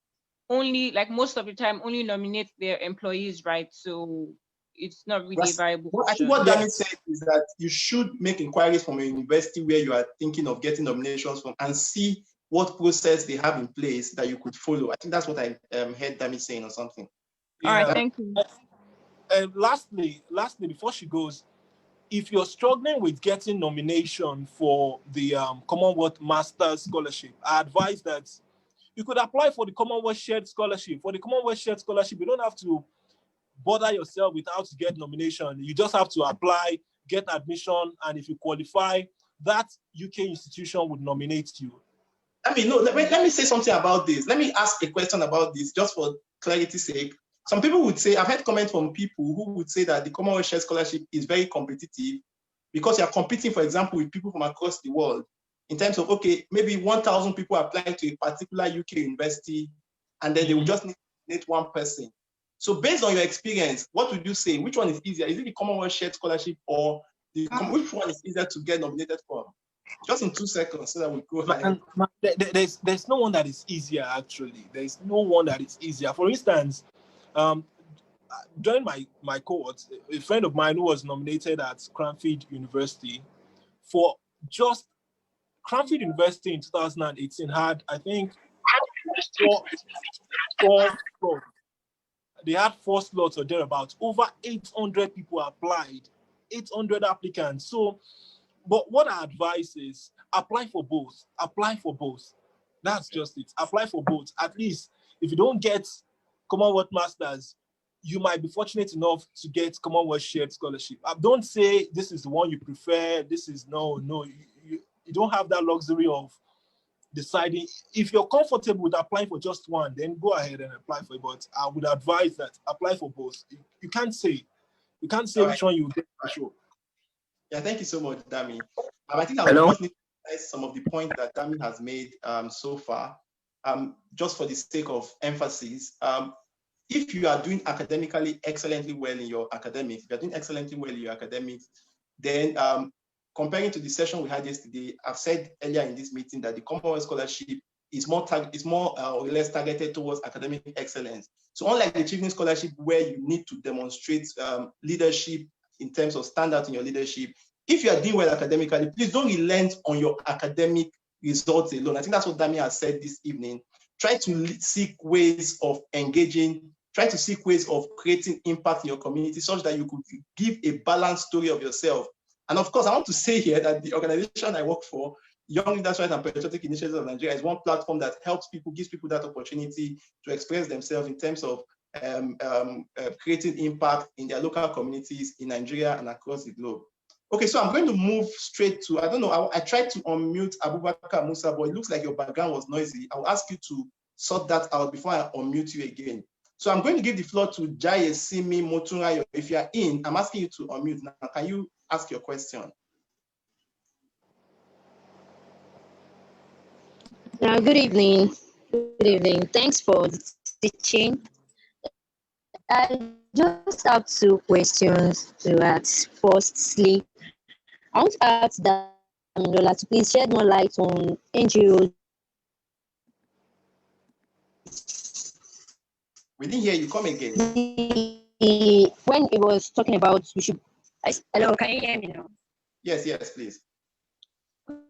only, like most of the time, only nominate their employees, right? So it's not really a viable I think option. what Dami said is that you should make inquiries from a university where you are thinking of getting nominations from and see what process they have in place that you could follow. I think that's what I heard Dami saying or something. All right, thank you. And lastly, before she goes, if you're struggling with getting nomination for the Commonwealth Masters Scholarship, I advise that you could apply for the Commonwealth Shared Scholarship. For the Commonwealth Shared Scholarship, you don't have to bother yourself with how to get nomination. You just have to apply, get admission, and if you qualify, that UK institution would nominate you. I mean, no, let me say something about this. Let me ask a question about this, just for clarity's sake. Some people would say, I've heard comments from people who would say that the Commonwealth Shared Scholarship is very competitive because you're competing, for example, with people from across the world in terms of, okay, maybe 1,000 people applying to a particular UK university, and then they will just need one person. So based on your experience, what would you say? Which one is easier? Is it the Commonwealth Shared Scholarship or which one is easier to get nominated for? Just in 2 seconds so that we go ahead. There's no one that is easier, actually. There's no one that is easier. For instance, during my cohort, a friend of mine who was nominated at Cranfield University for just Cranfield University in 2018 had, I think, four slots. They had 4 slots or thereabouts. Over 800 people applied, 800 applicants. So, but what I advise is apply for both. Apply for both. That's just it. Apply for both. At least if you don't get Commonwealth Masters, you might be fortunate enough to get Commonwealth Shared Scholarship. Don't say this is the one you prefer. This is no. You don't have that luxury of deciding. If you're comfortable with applying for just one, then go ahead and apply for it. But I would advise that apply for both. You can't say which one you get for sure. Yeah, thank you so much, Dami. I think I would just need to emphasize some of the points that Dami has made so far, just for the sake of emphasis. If you are doing academically excellently well in your academics, then comparing to the session we had yesterday, I've said earlier in this meeting that the Commonwealth Scholarship is more or less targeted towards academic excellence. So unlike the Achieving Scholarship, where you need to demonstrate leadership in terms of standards in your leadership, if you are doing well academically, please don't relent on your academic results alone. I think that's what Dami has said this evening. Try to seek ways of engaging, try to seek ways of creating impact in your community such that you could give a balanced story of yourself. And of course, I want to say here that the organization I work for, Young Leaders' Rights and Patriotic Initiatives of Nigeria, is one platform that helps people, gives people that opportunity to express themselves in terms of creating impact in their local communities in Nigeria and across the globe. Okay, so I'm going to move straight to, I don't know, I tried to unmute Abubakar Musa, but it looks like your background was noisy. I'll ask you to sort that out before I unmute you again. So I'm going to give the floor to Jayesimi Motunrayo. If you're in, I'm asking you to unmute now. Can you ask your question? Good evening. Good evening. Thanks for the teaching. I just have 2 questions to ask. Firstly, I want to ask Damilola to please shed more light on NGOs. We didn't hear you. Come again. When it was talking about we should. Hello, can you hear me now? Yes, please.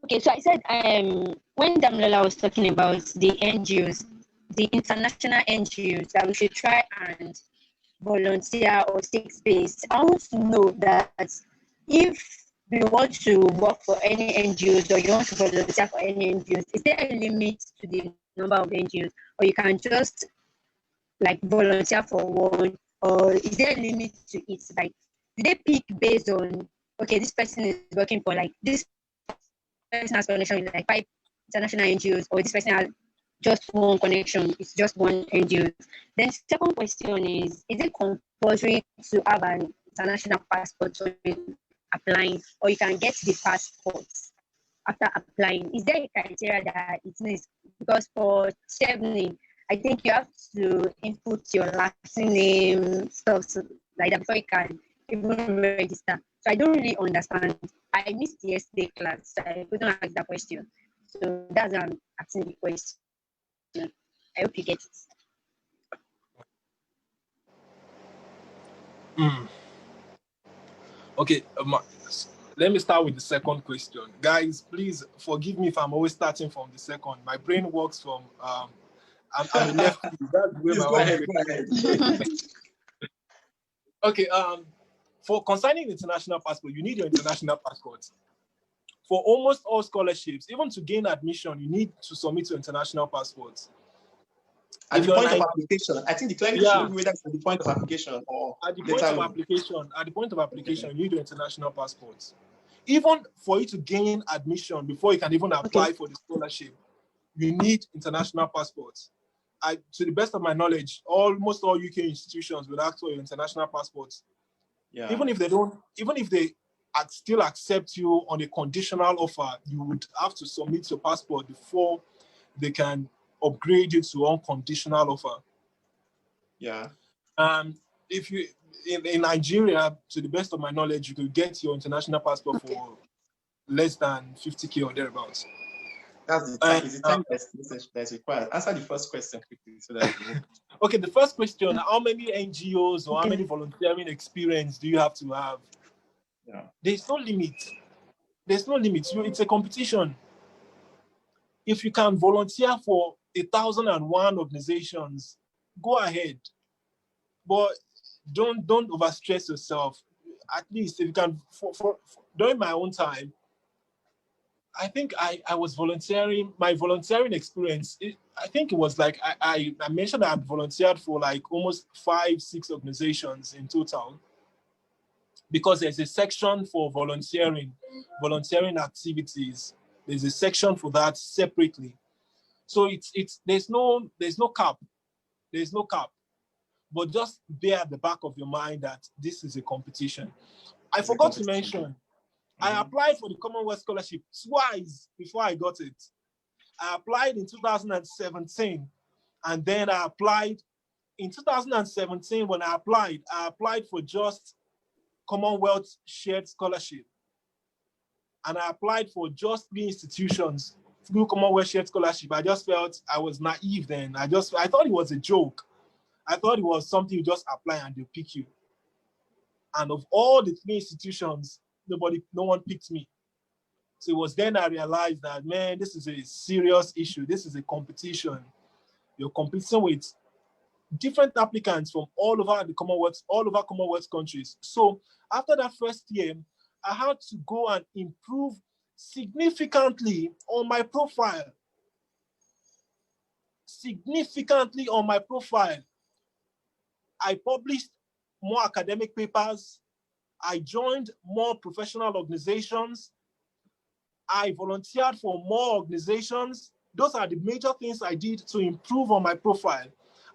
Okay, so I said when Damilola was talking about the NGOs, the international NGOs, that we should try and volunteer or take space. I want to know that if you want to work for any NGOs or you want to volunteer for any NGOs, is there a limit to the number of NGOs, or you can just like volunteer for one, or is there a limit to it? Like, do they pick based on, okay, this person is working for like this person has connection with like 5 international NGOs, or this person has just one connection, it's just one NGO. Then second question is it compulsory to have an international passport when applying, or you can get the passport after applying? Is there a criteria that it needs? Because for chevening, I think you have to input your last name, stuff like that before you can even register. So I don't really understand. I missed yesterday class, so I couldn't ask that question. So that's why I'm asking the question. I hope you get it. Okay, let me start with the second question. Guys, please forgive me if I'm always starting from the second. My brain works from, I'm a lefty. That's where my Go ahead. Okay, for concerning international passport, you need your international passport. For almost all scholarships, even to gain admission, you need to submit your international passport. At the point of application, I think the client should be whether it's at the point of application or at the point of application. At the point of application, you need your international passport. Even for you to gain admission before you can even apply for the scholarship, you need international passports. To the best of my knowledge, almost all UK institutions will ask for your international passports. Yeah. Even if they still accept you on a conditional offer, you would have to submit your passport before they can upgrade you to unconditional offer. Yeah. If you in Nigeria, to the best of my knowledge, you could get your international passport for less than 50K or thereabouts. That's the time. Is the time that's required? Answer the first question quickly so that Okay, the first question: how many NGOs or how many volunteering experience do you have to have? Yeah. There's no limit. There's no limit. It's a competition. If you can volunteer for 1,001 organizations, go ahead. But don't overstress yourself. At least if you can, for during my own time, I think I was volunteering. My volunteering experience, I think it was like I mentioned I volunteered for like almost 5-6 organizations in total, because there's a section for volunteering activities. There's a section for that separately. So there's no cap. There's no cap. But just bear at the back of your mind that this is a competition. I forgot to mention, I applied for the Commonwealth Scholarship twice before I got it. I applied in 2017, and then I applied in 2017. When I applied for just Commonwealth Shared Scholarship. And I applied for just 3 institutions through Commonwealth Shared Scholarship. I just felt I was naive then. I thought it was a joke. I thought it was something you just apply and they'll pick you. And of all the 3 institutions, no one picked me. So it was then I realized that, man, this is a serious issue. This is a competition. You're competing with different applicants from all over the Commonwealth, all over Commonwealth countries. So after that first year, I had to go and improve significantly on my profile. Significantly on my profile. I published more academic papers. I joined more professional organizations. I volunteered for more organizations. Those are the major things I did to improve on my profile.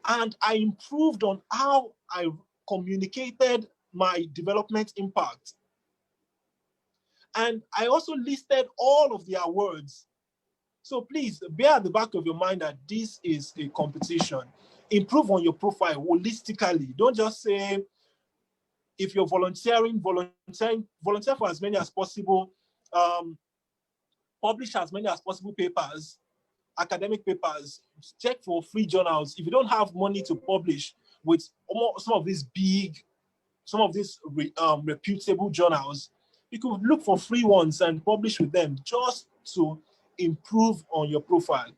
And I improved on how I communicated my development impact. And I also listed all of the awards. So please bear at the back of your mind that this is a competition. Improve on your profile holistically. Don't just say, if you're volunteer for as many as possible, publish as many as possible papers, academic papers, check for free journals. If you don't have money to publish with some of these reputable journals, you could look for free ones and publish with them just to improve on your profile.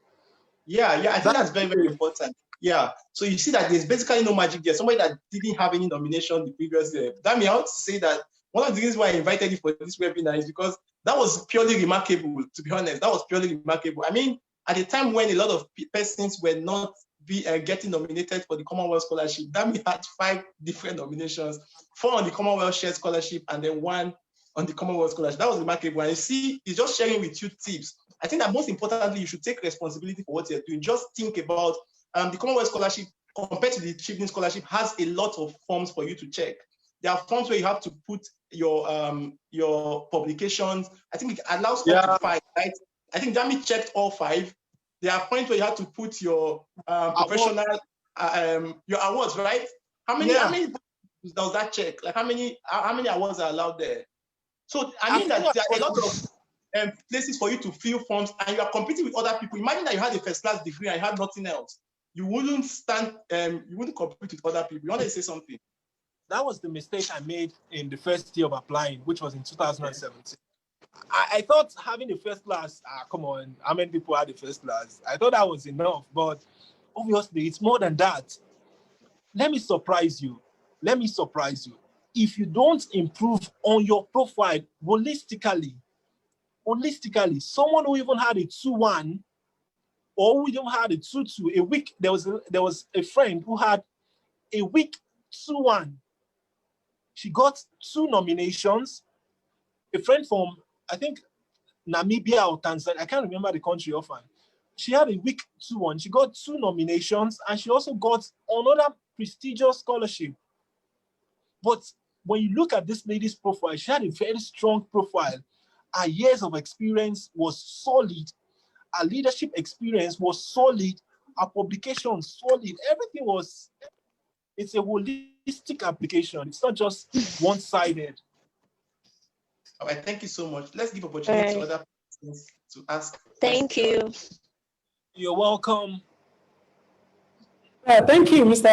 Yeah, I think that's very, very important. Yeah, so you see that there's basically no magic there. Somebody that didn't have any nomination the previous year. Dami, I want to say that one of the reasons why I invited you for this webinar is because that was purely remarkable, to be honest. That was purely remarkable. I mean, at a time when a lot of persons were not getting nominated for the Commonwealth Scholarship, Dami had 5 different nominations, 4 on the Commonwealth Shared Scholarship and then 1 on the Commonwealth Scholarship. That was remarkable. And you see, he's just sharing with you tips. I think that most importantly, you should take responsibility for what you're doing. Just think about the Commonwealth Scholarship compared to the Chevening Scholarship has a lot of forms for you to check. There are forms where you have to put your publications. I think it allows Yeah. up to 5, right? I think Dami checked all 5. There are points where you have to put your professional your awards, right? How many does that check? Like how many awards are allowed there? So I mean that there are a lot of places for you to fill forms, and you are competing with other people. Imagine that you had a first class degree and you had nothing else. You wouldn't you wouldn't compete with other people. You want to say something? That was the mistake I made in the first year of applying, which was in 2017. I thought having a first class, come on, how many people had a first class? I thought that was enough, but obviously it's more than that. Let me surprise you. If you don't improve on your profile holistically, someone who even had a 2-1 or who even had a 2-2, a week, there was a friend who had a week 2-1. She got 2 nominations. A friend from, I think, Namibia or Tanzania, I can't remember the country often. She had a week 2-1. She got 2 nominations, and she also got another prestigious scholarship. But when you look at this lady's profile, she had a very strong profile. Her years of experience was solid. Her leadership experience was solid. Her publication solid. Everything was, it's a holistic application. It's not just one-sided. All right, thank you so much. Let's give opportunity to other persons to ask. Thank you. You're welcome. Thank you, Mr.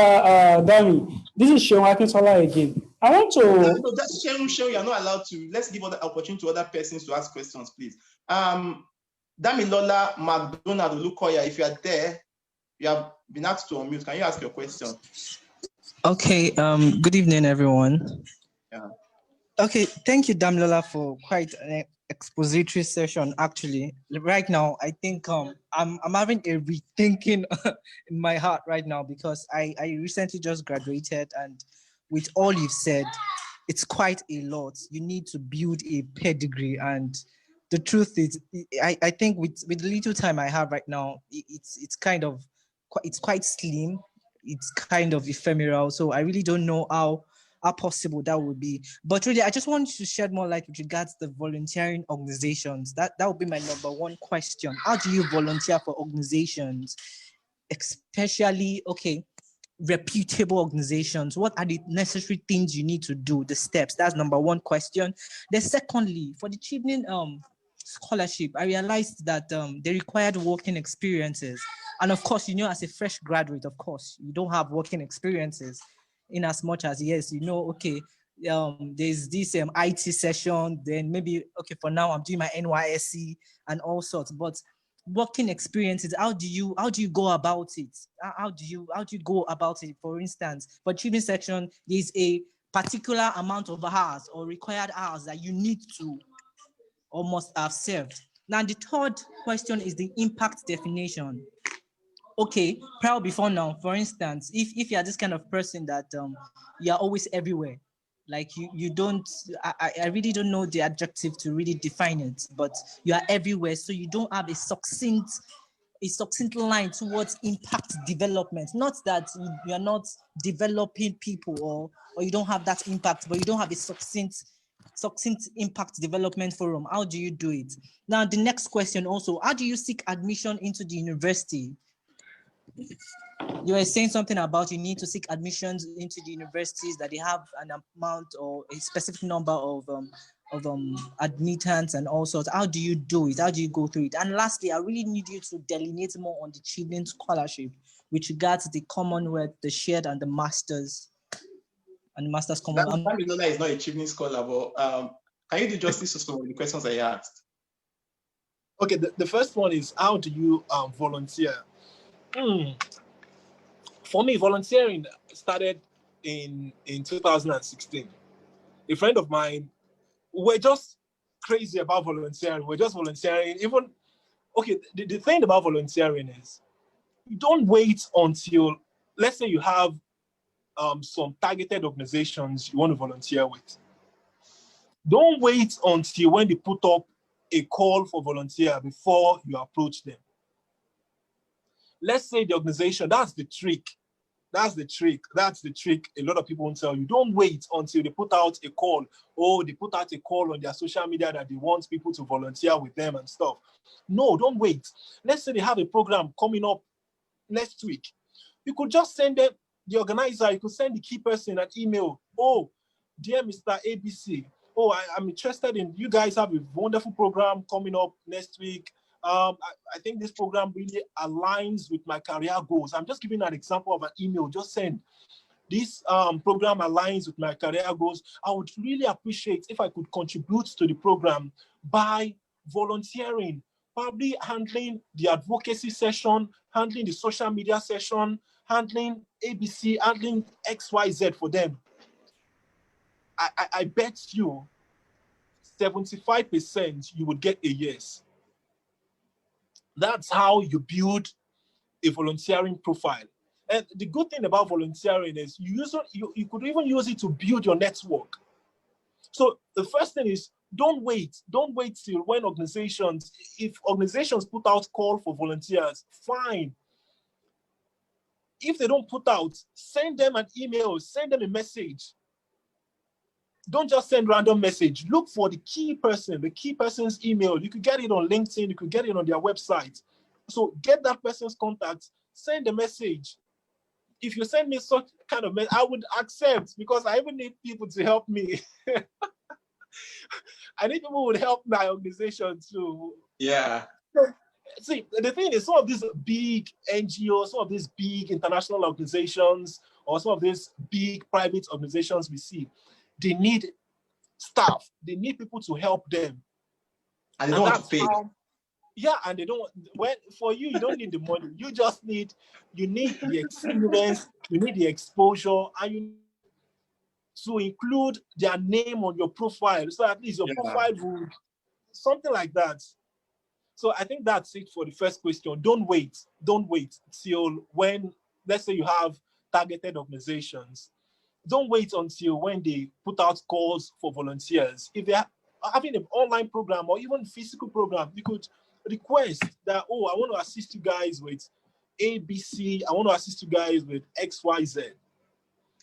Dami. This is Sean Akintola again. I want to. No, that's Sean, you're not allowed to. Let's give other opportunity to other persons to ask questions, please. Damilola McDonald Lukoya, if you are there, you have been asked to unmute. Can you ask your question? Okay. Good evening, everyone. Yeah. Okay. Thank you, Damilola, for quite an expository session. Actually, right now, I think I'm having a rethinking in my heart right now, because I recently just graduated, and with all you've said, it's quite a lot. You need to build a pedigree, and the truth is, I think with the little time I have right now, it's quite slim. It's kind of ephemeral. So I really don't know how possible that would be. But really, I just want to shed more light with regards to the volunteering organizations. That would be my number one question. How do you volunteer for organizations, especially, reputable organizations? What are the necessary things you need to do, the steps? That's number one question. Then secondly, for the Chibnin scholarship, I realized that they required working experiences. And of course, as a fresh graduate, of course, you don't have working experiences, in as much as, yes, there's this IT session, then maybe, for now I'm doing my NYSC and all sorts, but working experiences, how do you go about it? How do you go about it? For instance, for achievement section, there's a particular amount of hours or required hours that you need to or must have served. Now, the third question is the impact definition. Okay, prior before now, for instance, if you are this kind of person that you are always everywhere, like you don't, I really don't know the adjective to really define it, but you are everywhere, so you don't have a succinct line towards impact development. Not that you are not developing people or you don't have that impact, but you don't have a succinct impact development forum. How do you do it? Now, the next question also, how do you seek admission into the university? You were saying something about you need to seek admissions into the universities, that they have an amount or a specific number of admittance and all sorts. How do you do it? How do you go through it? And lastly, I really need you to delineate more on the Chibnin scholarship with regards to the Commonwealth, the shared, and the masters. And the masters Commonwealth. Damilola is not a Chibnin scholar, but can you do justice to some of the questions I asked? Okay, the first one is, how do you volunteer? For me, volunteering started in 2016. A friend of mine, we're just crazy about volunteering. We're just volunteering. The thing about volunteering is, you don't wait until, let's say you have some targeted organizations you want to volunteer with. Don't wait until when they put up a call for volunteer before you approach them. Let's say the organization, that's the trick. That's the trick. That's the trick. A lot of people won't tell you. Don't wait until they put out a call, or they put out a call on their social media that they want people to volunteer with them and stuff. No, don't wait. Let's say they have a program coming up next week. You could just send them, the organizer, you could send the key person an email. Oh, dear Mr. ABC, oh, I'm interested in, you guys have a wonderful program coming up next week. I think this program really aligns with my career goals. I'm just giving an example of an email. Just send, this program aligns with my career goals. I would really appreciate if I could contribute to the program by volunteering, probably handling the advocacy session, handling the social media session, handling ABC, handling XYZ for them. I bet you 75% you would get a yes. That's how you build a volunteering profile. And the good thing about volunteering is you could even use it to build your network. So the first thing is, don't wait till when if organizations put out call for volunteers, fine. If they don't put out, send them an email, send them a message. Don't just send random message. Look for the key person's email. You could get it on LinkedIn, you could get it on their website. So get that person's contact, send a message. If you send me such kind of message, I would accept, because I even need people to help me. I need people who would help my organization too. Yeah. See, the thing is, some of these big NGOs, some of these big international organizations, or some of these big private organizations we see, they need staff. They need people to help them. And they don't want to pay. And they don't. For you, you don't need the money. You just need, the experience, you need the exposure, and you need to include their name on your profile. So at least your profile would, something like that. So I think that's it for the first question. Don't wait till when, let's say you have targeted organizations. Don't wait until when they put out calls for volunteers. If they're having an online program or even physical program, you could request that, oh, I want to assist you guys with ABC. I want to assist you guys with XYZ.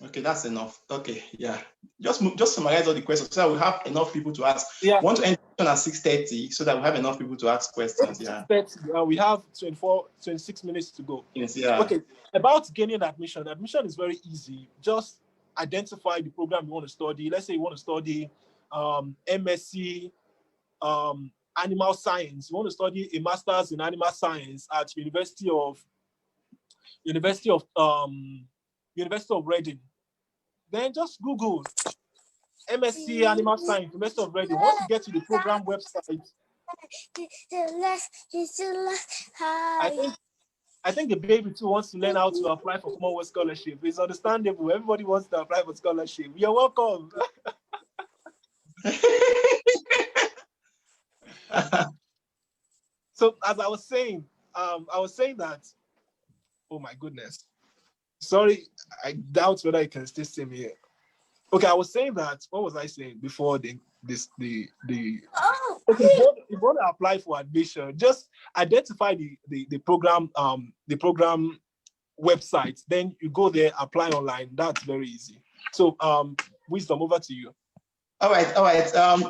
Okay, that's enough. Okay, yeah. Just summarize all the questions so that we have enough people to ask. Yeah. We want to end at 6:30 so that we have enough people to ask questions. Yeah. 6:30, we have 26 minutes to go. Yes, yeah. Okay, about gaining admission. Admission is very easy. Just identify the program you want to study. Let's say you want to study MSc animal science. You want to study a master's in animal science at University of Reading. Then just Google MSc Animal Science, University of Reading. Once you get to the program website, I think the baby too wants to learn how to apply for Commonwealth Scholarship. It's understandable. Everybody wants to apply for scholarship. You're welcome. So as I was saying that, oh my goodness. Sorry, I doubt whether you can still see me here. Okay, I was saying that, what was I saying before okay, if you want to apply for admission, just identify the program website, then you go there, apply online. That's very easy. So Wisdom, over to you. All right.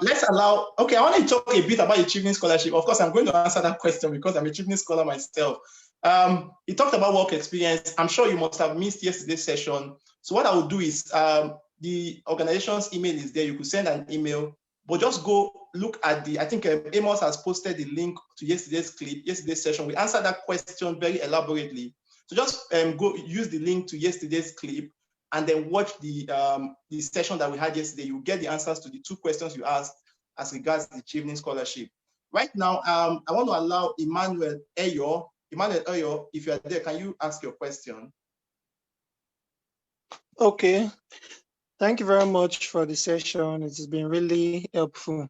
Let's allow, okay, I want to talk a bit about Achieving Scholarship. Of course, I'm going to answer that question because I'm a Achieving Scholar myself. He talked about work experience. I'm sure you must have missed yesterday's session. So what I will do is, the organization's email is there. You could send an email, but just go look at I think Amos has posted the link to yesterday's session. We answered that question very elaborately. So just go use the link to yesterday's clip and then watch the session that we had yesterday. You get the answers to the 2 questions you asked as regards the Achieving Scholarship. Right now, I want to allow Emmanuel Eyo. Emmanuel Eyo, if you are there, can you ask your question? Okay. Thank you very much for the session. It has been really helpful.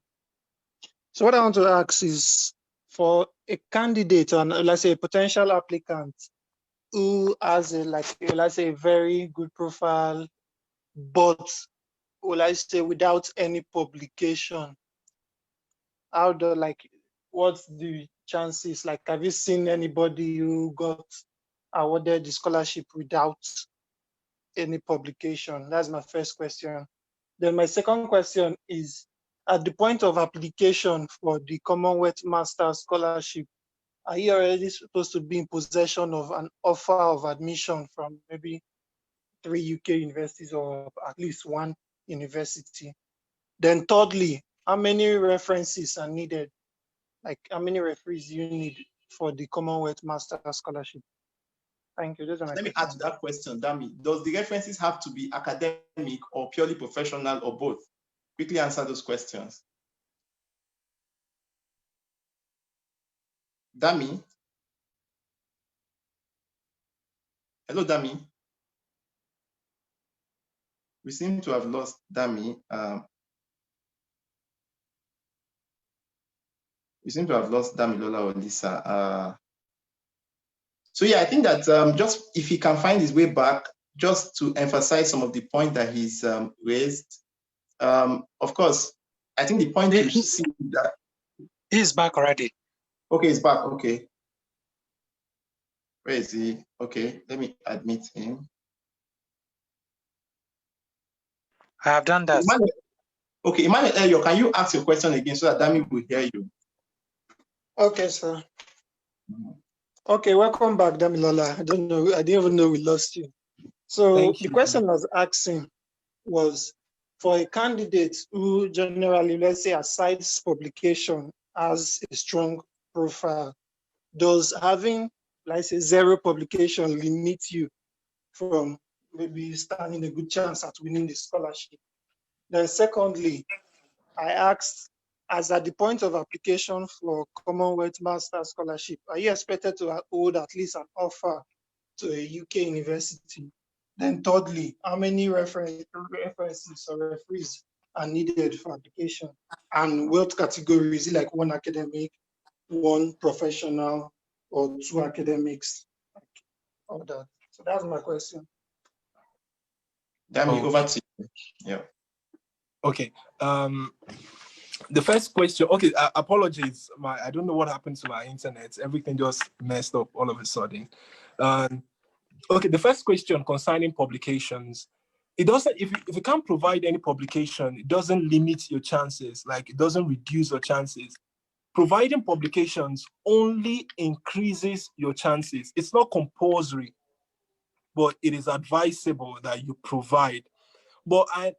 So what I want to ask is, for a candidate, or let's say a potential applicant who has let's say a very good profile, but let's say without any publication, what's the chances? Like, have you seen anybody who got awarded the scholarship without any publication? That's my first question. Then my second question is, at the point of application for the Commonwealth Master Scholarship, are you already supposed to be in possession of an offer of admission from maybe 3 UK universities or at least one university? Then thirdly, how many references are needed? Like how many referees do you need for the Commonwealth Master Scholarship? Thank you. Those are my Let me questions. add that question, Dami. Does the references have to be academic or purely professional or both? Quickly answer those questions. Dami? Hello, Dami? We seem to have lost Dami. We seem to have lost Damilola or Lisa. So yeah, I think that just if he can find his way back, just to emphasize some of the point that he's raised. Of course, I think the point you see that he's back already. Okay, he's back. Okay, where is he? Okay, let me admit him. I have done that. Okay, Emmanuel, can you ask your question again so that Dami will hear you? Okay, sir. Okay, welcome back, Damilola. I don't know, I didn't even know we lost you. So the question I was asking was, for a candidate who generally, let's say, asides publication, has a strong profile, does having, let's say, 0 publication limit you from maybe standing a good chance at winning the scholarship? Then secondly, I asked, as at the point of application for Commonwealth Master Scholarship, are you expected to hold at least an offer to a UK university? Then thirdly, how many references or referees are needed for application? And what category? Is it like 1 academic, 1 professional, or 2 academics? All that. So that's my question. Dami, over to you. Yeah. Okay. The first question, okay, apologies. I don't know what happened to my internet. Everything just messed up all of a sudden. Okay, the first question concerning publications, it doesn't, if you can't provide any publication, it doesn't limit your chances, like it doesn't reduce your chances. Providing publications only increases your chances. It's not compulsory, but it is advisable that you provide. But I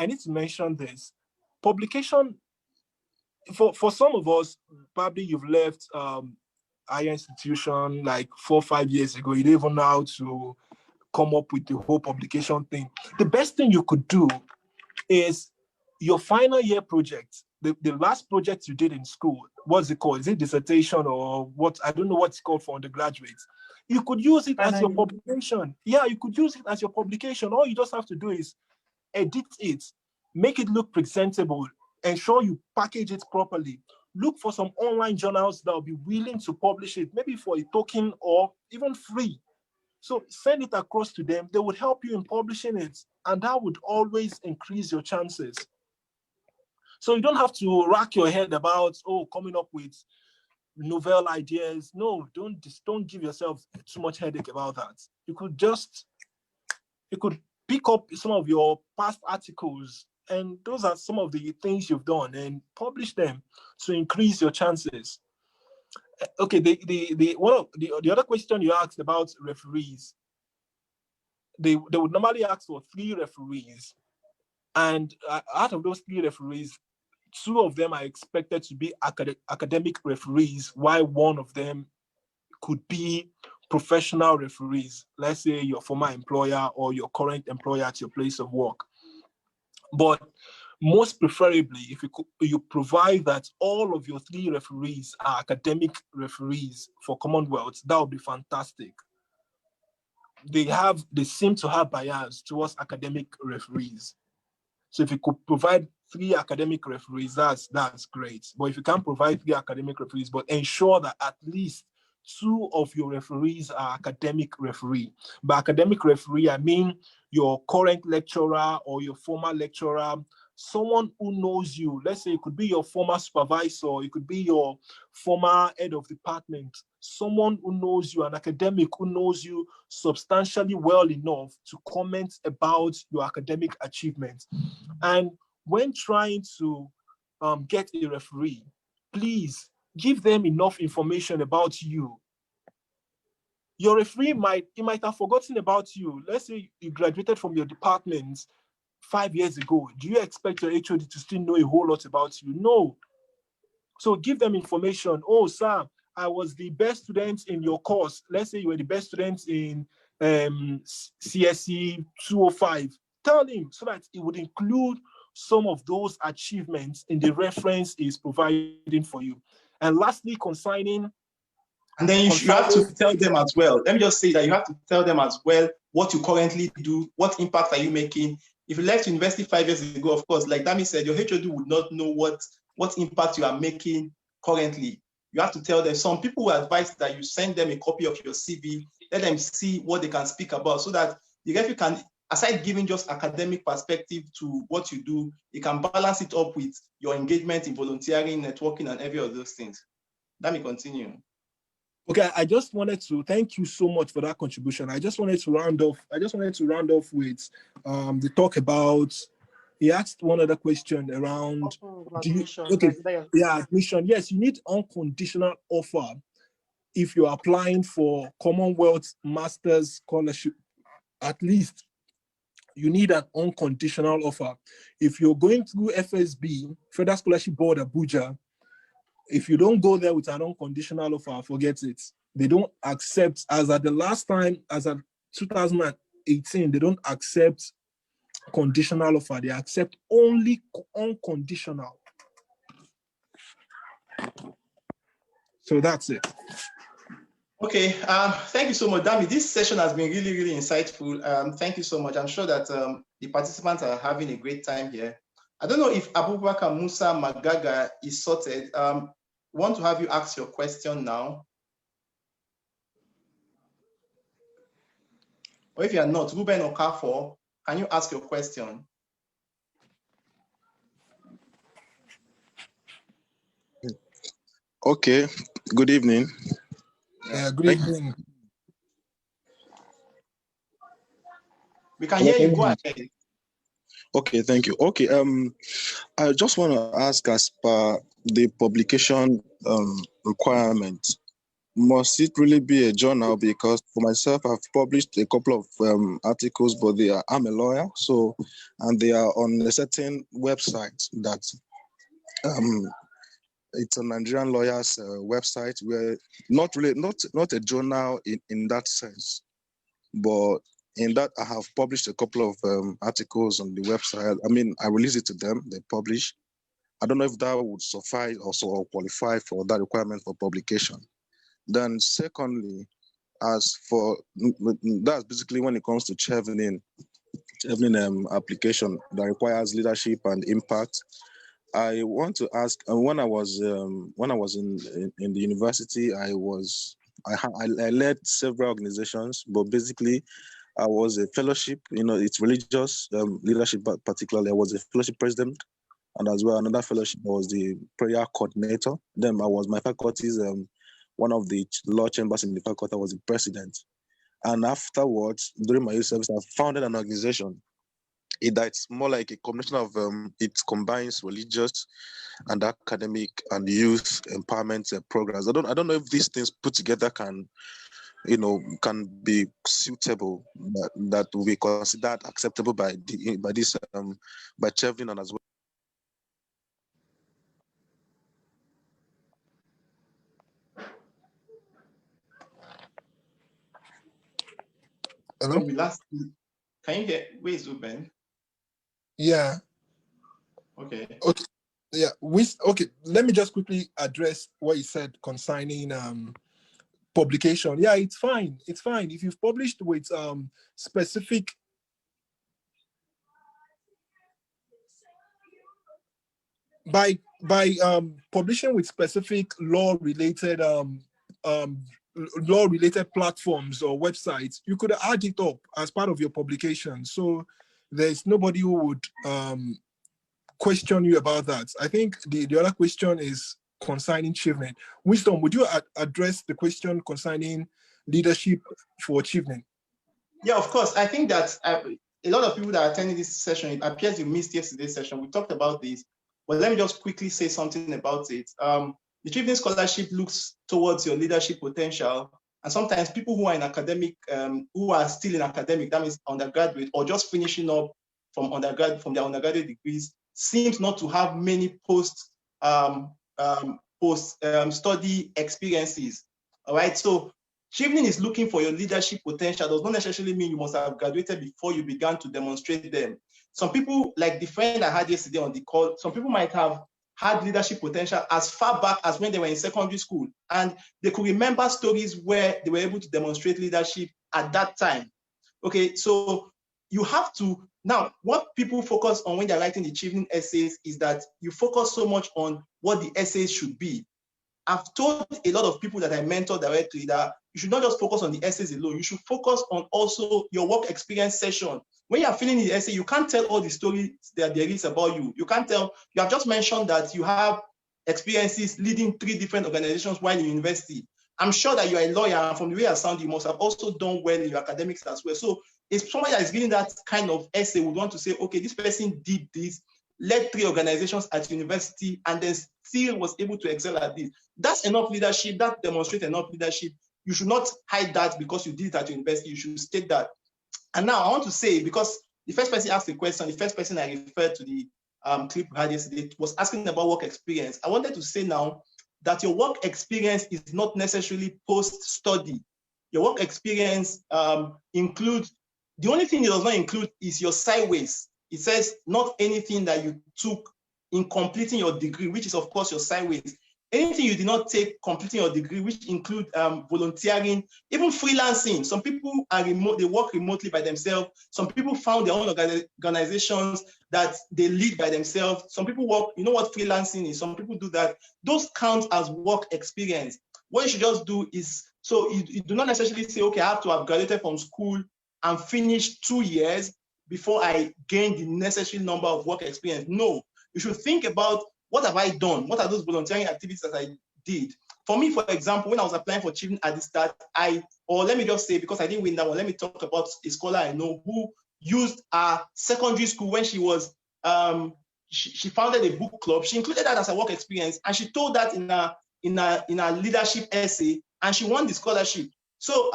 need to mention this. Publication, for some of us, probably you've left higher institution like 4 or 5 years ago. You don't even know how to come up with the whole publication thing. The best thing you could do is your final year project, the last project you did in school. What's it called? Is it dissertation or what? I don't know what's called for undergraduates. You could use it as your publication. Yeah, you could use it as your publication. All you just have to do is edit it, make it look presentable, ensure you package it properly. Look for some online journals that will be willing to publish it, maybe for a token or even free. So send it across to them. They would help you in publishing it, and that would always increase your chances. So you don't have to rack your head about, coming up with novel ideas. No, don't give yourself too much headache about that. You could pick up some of your past articles, and those are some of the things you've done, and publish them to increase your chances. Okay, the other question you asked about referees, they would normally ask for 3 referees, and out of those 3 referees, 2 of them are expected to be academic referees, while 1 of them could be professional referees. Let's say your former employer or your current employer at your place of work. But most preferably, if you provide that all of your 3 referees are academic referees for Commonwealth, that would be fantastic. They seem to have bias towards academic referees. So if you could provide 3 academic referees, that's great. But if you can't provide 3 academic referees, but ensure that at least 2 of your referees are academic referee. By academic referee, I mean your current lecturer or your former lecturer, someone who knows you. Let's say it could be your former supervisor, it could be your former head of department, someone who knows you, an academic who knows you substantially well enough to comment about your academic achievements. And when trying to get a referee, please give them enough information about you. Your referee might have forgotten about you. Let's say you graduated from your department 5 years ago. Do you expect your HOD to still know a whole lot about you? No. So give them information. Oh, sir, I was the best student in your course. Let's say you were the best student in CSE 205. Tell him so that it would include some of those achievements in the reference is providing for you. And lastly, consigning. And then you have to tell them as well. Let me just say that you have to tell them as well what you currently do, what impact are you making. If you left university 5 years ago, of course, like Dami said, your HOD would not know what impact you are making currently. You have to tell them. Some people will advise that you send them a copy of your CV, let them see what they can speak about, so that the referee can, aside giving just academic perspective to what you do, you can balance it up with your engagement in volunteering, networking, and every of those things. Let me continue. Okay, I just wanted to thank you so much for that contribution. I just wanted to round off with the talk about. He asked one other question around admission. Admission. Yes, you need unconditional offer if you're applying for Commonwealth Masters Scholarship. At least you need an unconditional offer. If you're going through FSB, Federal Scholarship Board Abuja, if you don't go there with an unconditional offer, forget it. They don't accept, as at the last time, as at 2018, they don't accept conditional offer. They accept only unconditional. So that's it. Okay, thank you so much, Dami. This session has been really, really insightful. Thank you so much. I'm sure that the participants are having a great time here. I don't know if Abubakar Musa Magaga is sorted. Want to have you ask your question now. Or if you are not, Ruben Okafor, can you ask your question? Okay, good evening. Yeah, good evening. We can hear you, go ahead. Okay, thank you. Okay, I just want to ask, as per the publication requirement, must it really be a journal? Because for myself, I've published a couple of articles, but I'm a lawyer, so, and they are on a certain website that it's a Nigerian lawyer's website, where not a journal in that sense, but in that I have published a couple of articles on the website. I mean, I release it to them, they publish. I don't know if that would suffice also or qualify for that requirement for publication. Then secondly, as for, that's basically when it comes to chevening application that requires leadership and impact. I want to ask, when I was in the university, I led several organizations, but basically I was a fellowship, it's religious leadership, but particularly I was a fellowship president, and as well another fellowship was the prayer coordinator. Then I was my faculty's, one of the law chambers in the faculty, I was the president. And afterwards, during my youth service, I founded an organization. It's more like a combination of, it combines religious and academic and youth empowerment programs. I don't know if these things put together can be suitable, that will be considered acceptable by Chevron and as well. Hello? Can you hear? Where is Ruben? Yeah. Okay. Yeah. Okay. Let me just quickly address what you said concerning publication. Yeah, it's fine. It's fine if you've published with specific. By publishing with specific law-related platforms or websites, you could add it up as part of your publication. So there's nobody who would question you about that. I think the other question is concerning achievement. Wisdom, would you address the question concerning leadership for achievement? Yeah, of course. I think that a lot of people that are attending this session, it appears you missed yesterday's session. We talked about this, but let me just quickly say something about it. The Achievement Scholarship looks towards your leadership potential. And sometimes people who are in academic, who are still in academic, that means undergraduate or just finishing up from their undergraduate degrees, seems not to have many post-study experiences. All right, so Achievement is looking for your leadership potential. Does not necessarily mean you must have graduated before you began to demonstrate them. Some people, like the friend I had yesterday on the call, some people might have had leadership potential as far back as when they were in secondary school, and they could remember stories where they were able to demonstrate leadership at that time. Okay, so you have to, now what people focus on when they're writing the achievement essays is that you focus so much on what the essays should be. I've told a lot of people that I mentor directly that you should not just focus on the essays alone. You should focus on also your work experience session. When you're filling the essay, you can't tell all the stories that there is about you. You can't tell, you have just mentioned that you have experiences leading 3 different organizations while in university. I'm sure that you're a lawyer, and from the way I sound, you must have also done well in your academics as well. So if someone that is reading that kind of essay would want to say, okay, this person did this, led 3 organizations at university, and then still was able to excel at this. That's enough leadership. That demonstrates enough leadership. You should not hide that because you did it at university. You should state that. And now I want to say, because the first person asked the question, the first person I referred to the clip we had yesterday was asking about work experience. I wanted to say now that your work experience is not necessarily post-study. Your work experience includes, the only thing it does not include is your sideways. It says not anything that you took in completing your degree, which is of course your sideways. Anything you did not take completing your degree, which include volunteering, even freelancing. Some people are remote, they work remotely by themselves. Some people found their own organizations that they lead by themselves. Some people work, you know what freelancing is, some people do that. Those count as work experience. What you should just do is, so you do not necessarily say, okay, I have to have graduated from school and finished 2 years before I gain the necessary number of work experience. No, you should think about, what have I done? What are those volunteering activities that I did? For me, for example, when I was applying for achievement at the start, or let me just say, because I didn't win that one, let me talk about a scholar I know who used her secondary school when she was, she founded a book club. She included that as a work experience, and she told that in a leadership essay, and she won the scholarship. So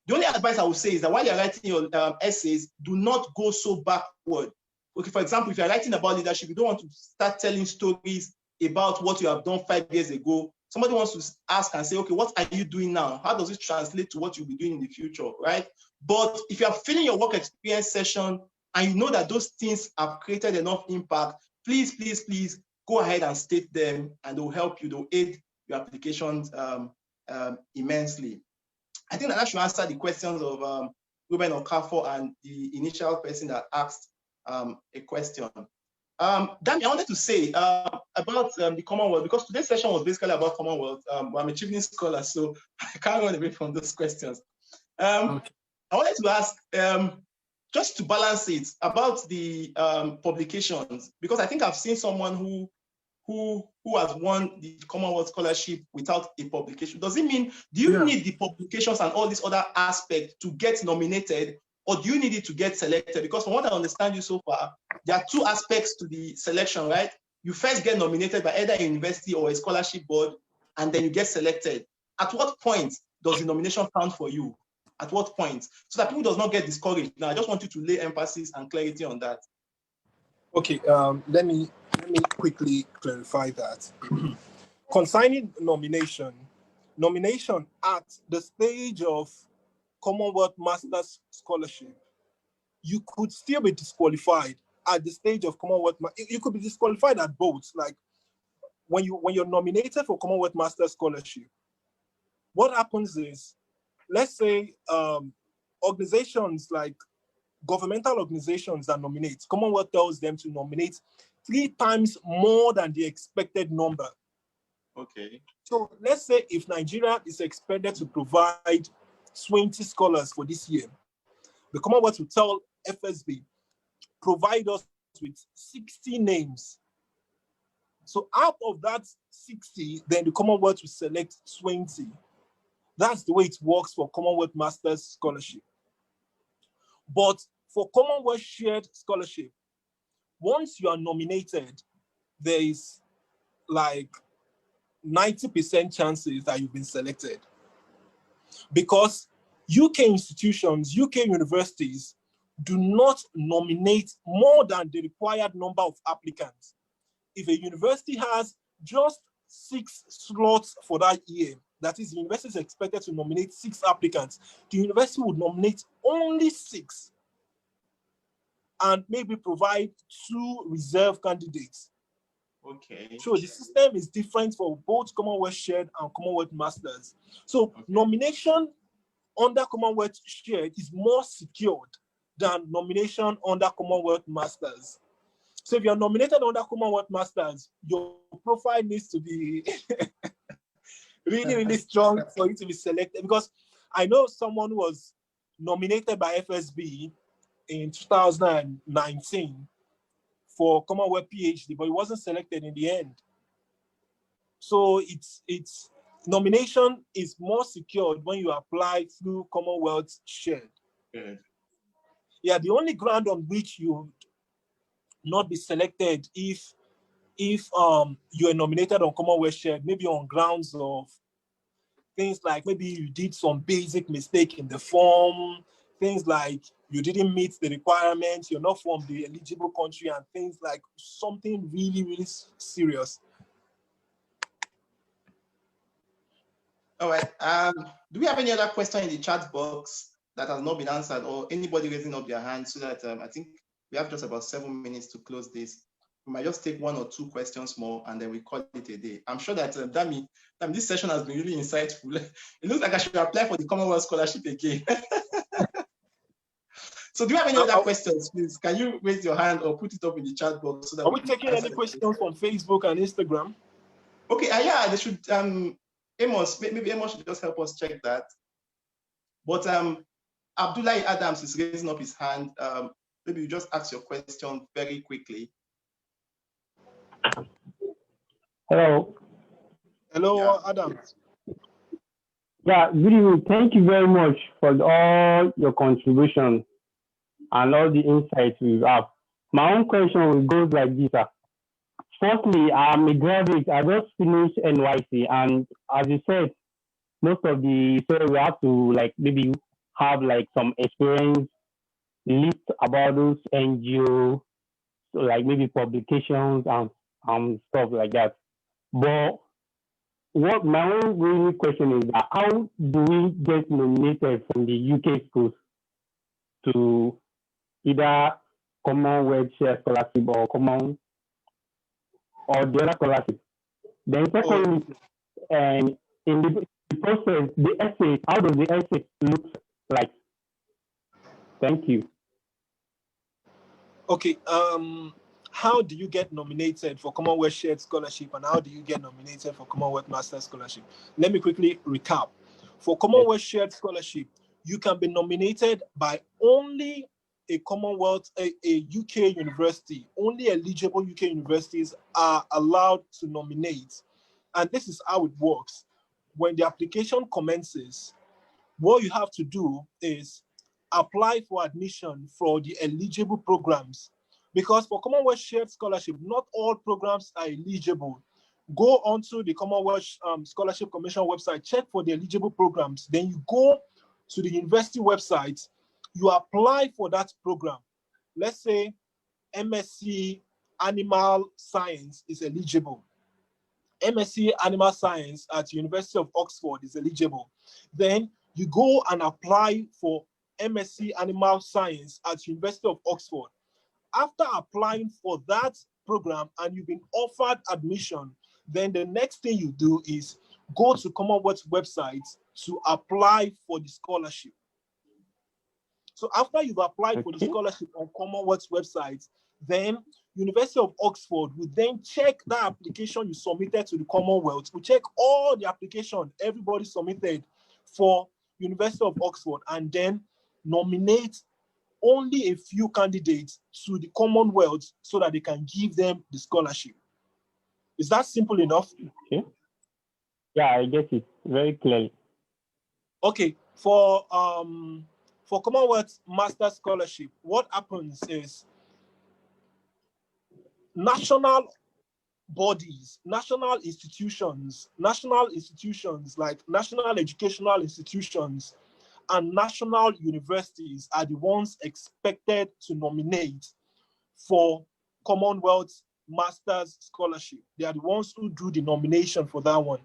the only advice I would say is that while you're writing your essays, do not go so backward. Okay, for example, if you're writing about leadership, you don't want to start telling stories about what you have done 5 years ago. Somebody wants to ask and say, okay, what are you doing now? How does it translate to what you'll be doing in the future, right? But if you are filling your work experience session and you know that those things have created enough impact, please, please, please go ahead and state them, and they'll help you, they'll aid your applications immensely. I think that should answer the questions of Ruben Okafor and the initial person that asked a question. Dami, I wanted to say about the Commonwealth, because today's session was basically about Commonwealth. I'm an achievement scholar, so I can't run away from those questions. Okay. I wanted to ask, just to balance it, about the publications, because I think I've seen someone who has won the Commonwealth Scholarship without a publication. Does it mean, do you need the publications and all these other aspects to get nominated, or do you need it to get selected? Because from what I understand you so far, there are 2 aspects to the selection, right? You first get nominated by either a university or a scholarship board, and then you get selected. At what point does the nomination count for you? At what point? So that people does not get discouraged. Now, I just want you to lay emphasis and clarity on that. Okay, let me quickly clarify that. Concerning nomination at the stage of Commonwealth Masters Scholarship, you could still be disqualified at the stage of Commonwealth. You could be disqualified at both. Like when you're nominated for Commonwealth Masters Scholarship, what happens is, let's say organizations like governmental organizations that nominate, Commonwealth tells them to nominate 3 times more than the expected number. Okay. So let's say if Nigeria is expected to provide 20 scholars for this year, the Commonwealth will tell FSB, provide us with 60 names So out of that 60, then the Commonwealth will select 20. That's the way it works for Commonwealth Masters Scholarship. But for Commonwealth Shared Scholarship, once you are nominated, there is like 90% chances that you've been selected. Because UK institutions, UK universities do not nominate more than the required number of applicants. If a university has just 6 slots for that year, that is, the university is expected to nominate 6 applicants, the university would nominate only 6 and maybe provide 2 reserve candidates. Okay. So the system is different for both Commonwealth Shared and Commonwealth Masters. So nomination under Commonwealth Shared is more secured than nomination under Commonwealth Masters. So if you're nominated under Commonwealth Masters, your profile needs to be really, really strong for you to be selected. Because I know someone who was nominated by FSB in 2019 for Commonwealth PhD, but he wasn't selected in the end. So it's nomination is more secured when you apply through Commonwealth Shared. Good. Yeah, the only ground on which you not be selected if you are nominated on Commonwealth Shared, maybe on grounds of things like maybe you did some basic mistake in the form, things like you didn't meet the requirements, you're not from the eligible country, and things like something really, really serious. All right. Do we have any other question in the chat box that has not been answered, or anybody raising up their hand, so that I think we have just about 7 minutes to close this. We might just take 1 or 2 questions more, and then we call it a day. I'm sure that Dami, this session has been really insightful. It looks like I should apply for the Commonwealth Scholarship again. So do you have any other questions, please? Can you raise your hand or put it up in the chat box so that are we taking any questions from Facebook and Instagram? Okay, yeah, they should. Amos, maybe Amos should just help us check that. But Abdullah Adams is raising up his hand. Maybe you just ask your question very quickly. Hello. Hello, Yeah. Adams. Yeah, good evening. Thank you very much for all your contribution and all the insights we have. My own question goes like this. Firstly, I'm a graduate. I just finished NYC, and as you said, most of the so we have to like maybe have like some experience list about those NGO, so like maybe publications and stuff like that. But what my own really question is that how do we get nominated from the UK schools to either Commonwealth Share Scholarship or Common or the other scholarship? Then secondly, in the process, the essay, how does the essay look like? Thank you. Okay, how do you get nominated for Commonwealth Shared Scholarship, and how do you get nominated for Commonwealth Master Scholarship? Let me quickly recap. For Commonwealth Shared Scholarship, you can be nominated by only a Commonwealth, a UK university. Only eligible UK universities are allowed to nominate. And this is how it works. When the application commences, what you have to do is apply for admission for the eligible programs. Because for Commonwealth Shared Scholarship, not all programs are eligible. Go onto the Commonwealth Scholarship Commission website, check for the eligible programs. Then you go to the university website, you apply for that program. Let's say MSc Animal Science is eligible. MSc Animal Science at University of Oxford is eligible. Then you go and apply for MSc Animal Science at University of Oxford. After applying for that program and you've been offered admission, then the next thing you do is go to Commonwealth website to apply for the scholarship. So after you've applied for the scholarship on Commonwealth website, then University of Oxford will then check that application you submitted to the Commonwealth. We check all the application everybody submitted for University of Oxford, and then nominate only a few candidates to the Commonwealth so that they can give them the scholarship. Is that simple enough? Okay. Yeah, I get it very clearly. Okay, for Commonwealth Master Scholarship, what happens is national bodies, national institutions like national educational institutions and national universities are the ones expected to nominate for Commonwealth Masters Scholarship. They are the ones who do the nomination for that one.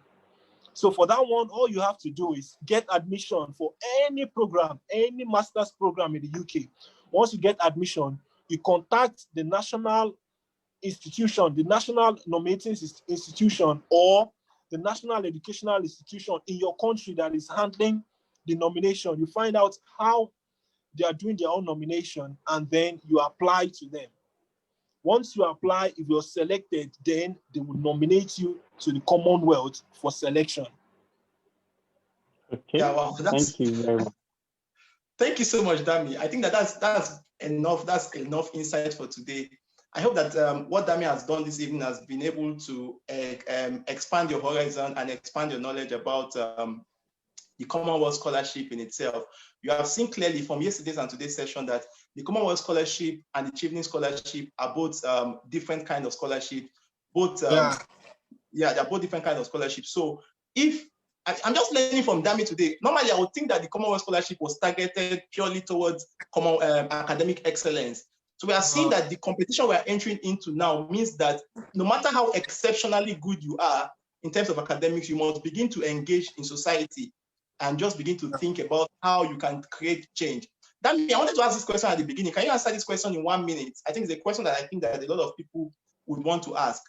So for that one, all you have to do is get admission for any program, any master's program in the UK. Once you get admission, you contact the national institution, the national nominating institution, or the national educational institution in your country that is handling the nomination. You find out how they are doing their own nomination, and then you apply to them. Once you apply, if you're selected, then they will nominate you to the Commonwealth for selection. Okay. Yeah, well, Thank you very much. Thank you so much, Dami. I think that's enough. That's enough insight for today. I hope that what Dami has done this evening has been able to expand your horizon and expand your knowledge about the Commonwealth Scholarship in itself. You have seen clearly from yesterday's and today's session that the Commonwealth Scholarship and the Chevening Scholarship are both different kinds of scholarship. They're both different kinds of scholarship. So if I'm just learning from Dami today. Normally, I would think that the Commonwealth Scholarship was targeted purely towards academic excellence. So we are seeing that the competition we are entering into now means that no matter how exceptionally good you are in terms of academics, you must begin to engage in society and just begin to think about how you can create change. Dami, I wanted to ask this question at the beginning. Can you answer this question in 1 minute? I think it's a question that I think that a lot of people would want to ask.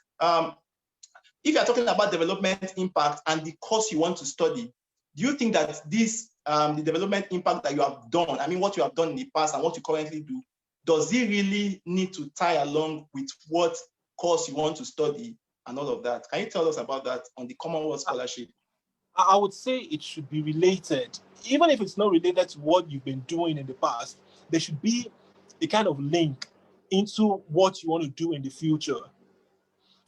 If you're talking about development impact and the course you want to study, do you think that this, the development impact that you have done, I mean, what you have done in the past and what you currently do, does it really need to tie along with what course you want to study and all of that? Can you tell us about that on the Commonwealth Scholarship? I would say it should be related. Even if it's not related to what you've been doing in the past, there should be a kind of link into what you want to do in the future.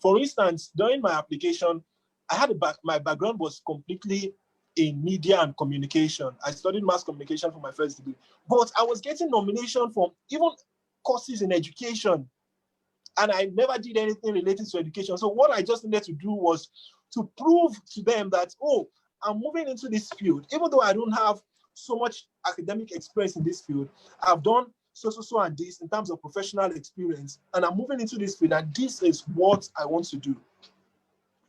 For instance, during my application, I had my background was completely in media and communication. I studied mass communication for my first degree, but I was getting nomination from even courses in education, and I never did anything related to education. So what I just needed to do was to prove to them that, oh, I'm moving into this field. Even though I don't have so much academic experience in this field, I've done so and this in terms of professional experience, and I'm moving into this field, and this is what I want to do.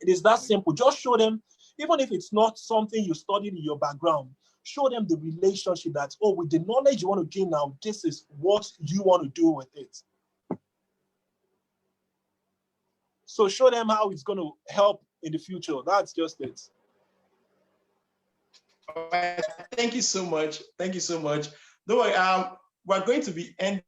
It is that simple. Just show them, even if it's not something you studied in your background, show them the relationship that, oh, with the knowledge you want to gain now, this is what you want to do with it. So show them how it's going to help in the future. That's just it. All right. Thank you so much. Thank you so much. Don't worry, we're going to be ending.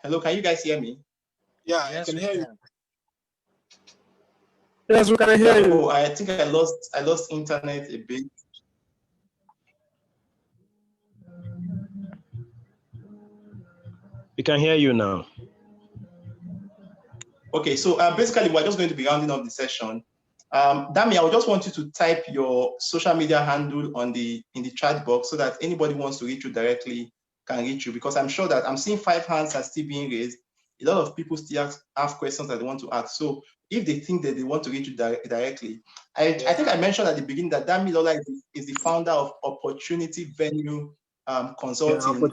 Hello, can you guys hear me? Yeah, yes, I can hear you. Yes, we can hear you. Oh, I think I lost internet a bit. We can hear you now. Okay, so basically we're just going to be rounding up the session. Dami, I would just want you to type your social media handle in the chat box so that anybody who wants to reach you directly can reach you, because I'm sure that I'm seeing 5 hands are still being raised. A lot of people still have questions that they want to ask. So if they think that they want to reach you directly, I think I mentioned at the beginning that Damilola is the founder of Opportunity Venue Consulting.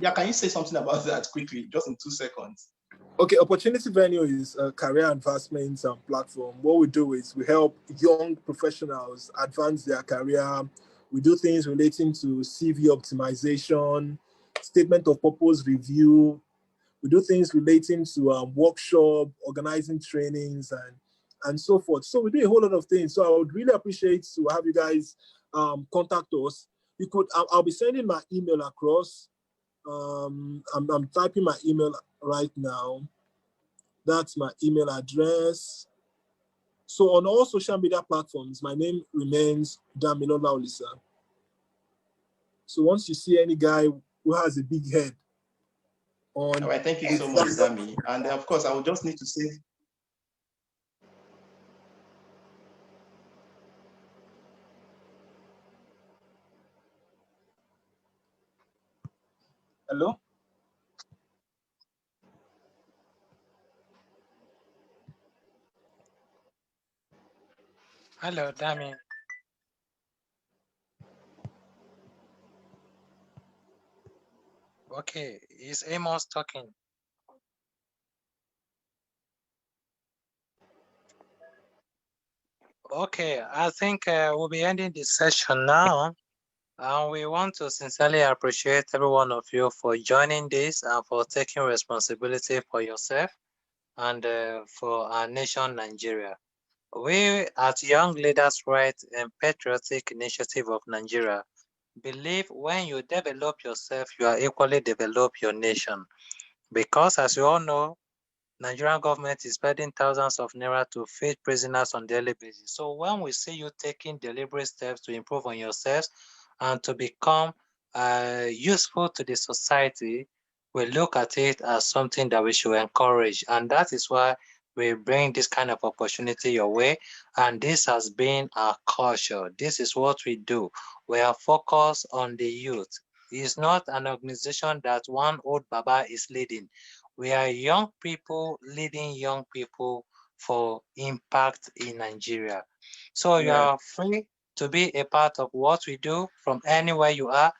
Yeah, can you say something about that quickly, just in 2 seconds? Okay, Opportunity Venue is a career advancement platform. What we do is we help young professionals advance their career. We do things relating to CV optimization, statement of purpose review. We do things relating to workshop, organizing trainings, and so forth. So we do a whole lot of things. So I would really appreciate to have you guys contact us. You could, I'll be sending my email across. I'm typing my email right now. That's my email address. So on all social media platforms, my name remains Damilola Olisa. So once you see any guy who has a big head on... All right, thank you so much, Dami. And of course, I will just need to say... Hello? Hello, Dami. Okay, is Amos talking? Okay, I think we'll be ending this session now. And we want to sincerely appreciate every one of you for joining this and for taking responsibility for yourself and for our nation, Nigeria. We at Young Leaders' Rights and Patriotic Initiative of Nigeria believe when you develop yourself, you are equally develop your nation. Because as you all know, Nigerian government is spending thousands of naira to feed prisoners on a daily basis. So when we see you taking deliberate steps to improve on yourselves and to become useful to the society, we look at it as something that we should encourage. And that is why we bring this kind of opportunity your way. And this has been our culture. This is what we do. We are focused on the youth. It's not an organization that one old Baba is leading. We are young people leading young people for impact in Nigeria. So you are free to be a part of what we do from anywhere you are.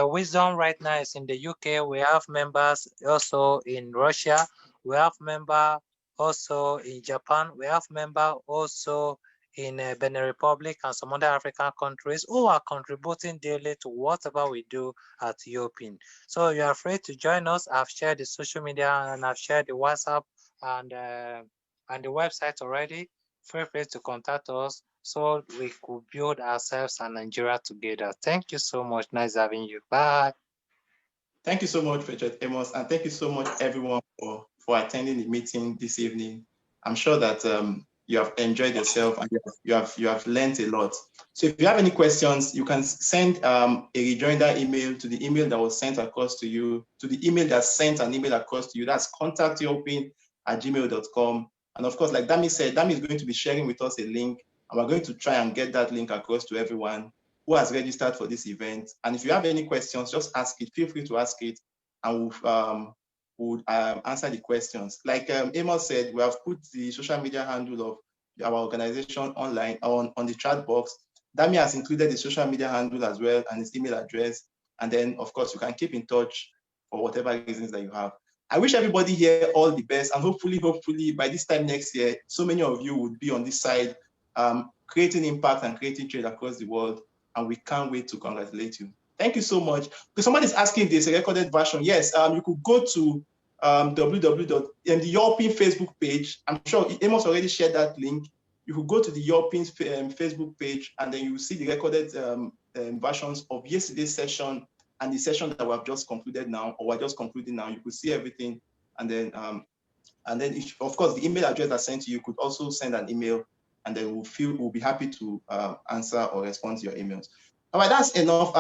Wisdom right now is in the UK. We have members also in Russia. We have members also in Japan. We have members also in Benin Republic and some other African countries who are contributing daily to whatever we do at European. So you are free to join us. I've shared the social media and I've shared the WhatsApp and the website already. Feel free to contact us so we could build ourselves and Nigeria together. Thank you so much. Nice having you. Bye. Thank you so much, Richard Amos, and thank you so much, everyone, for attending the meeting this evening. I'm sure that you have enjoyed yourself and you have learned a lot. So if you have any questions, you can send a rejoinder email to the email that was sent across to you, to the email that sent an email across to you. That's contactyopen@gmail.com. And of course, like Dami said, Dami is going to be sharing with us a link, and we're going to try and get that link across to everyone who has registered for this event. And if you have any questions, just ask it. Feel free to ask it, and we'll answer the questions. Like Amos said, we have put the social media handle of our organization online on the chat box. Dami has included the social media handle as well and his email address. And then, of course, you can keep in touch for whatever reasons that you have. I wish everybody here all the best, and hopefully by this time next year, so many of you would be on this side, creating impact and creating change across the world. And we can't wait to congratulate you. Thank you so much. Because somebody's asking if there's a recorded version. Yes, you could go to the European Facebook page. I'm sure Amos already shared that link. You could go to the European Facebook page, and then you will see the recorded versions of yesterday's session and the session that we have just concluded now, or we're just concluding now. You could see everything, and then if, of course, the email address that's sent to you could also send an email, and then we'll be happy to answer or respond to your emails. All right, that's enough.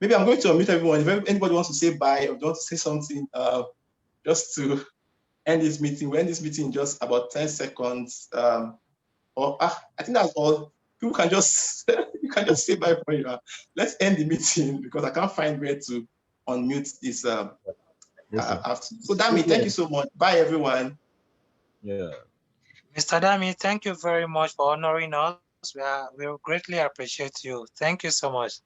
Maybe I'm going to unmute everyone. If anybody wants to say bye or wants to say something, just to end this meeting. We end this meeting in just about 10 seconds. I think that's all. People can just you can just say bye for you. Let's end the meeting because I can't find where to unmute this. After. So Dami, thank you so much. Bye, everyone. Yeah. Mr. Dami, thank you very much for honoring us. We greatly appreciate you. Thank you so much.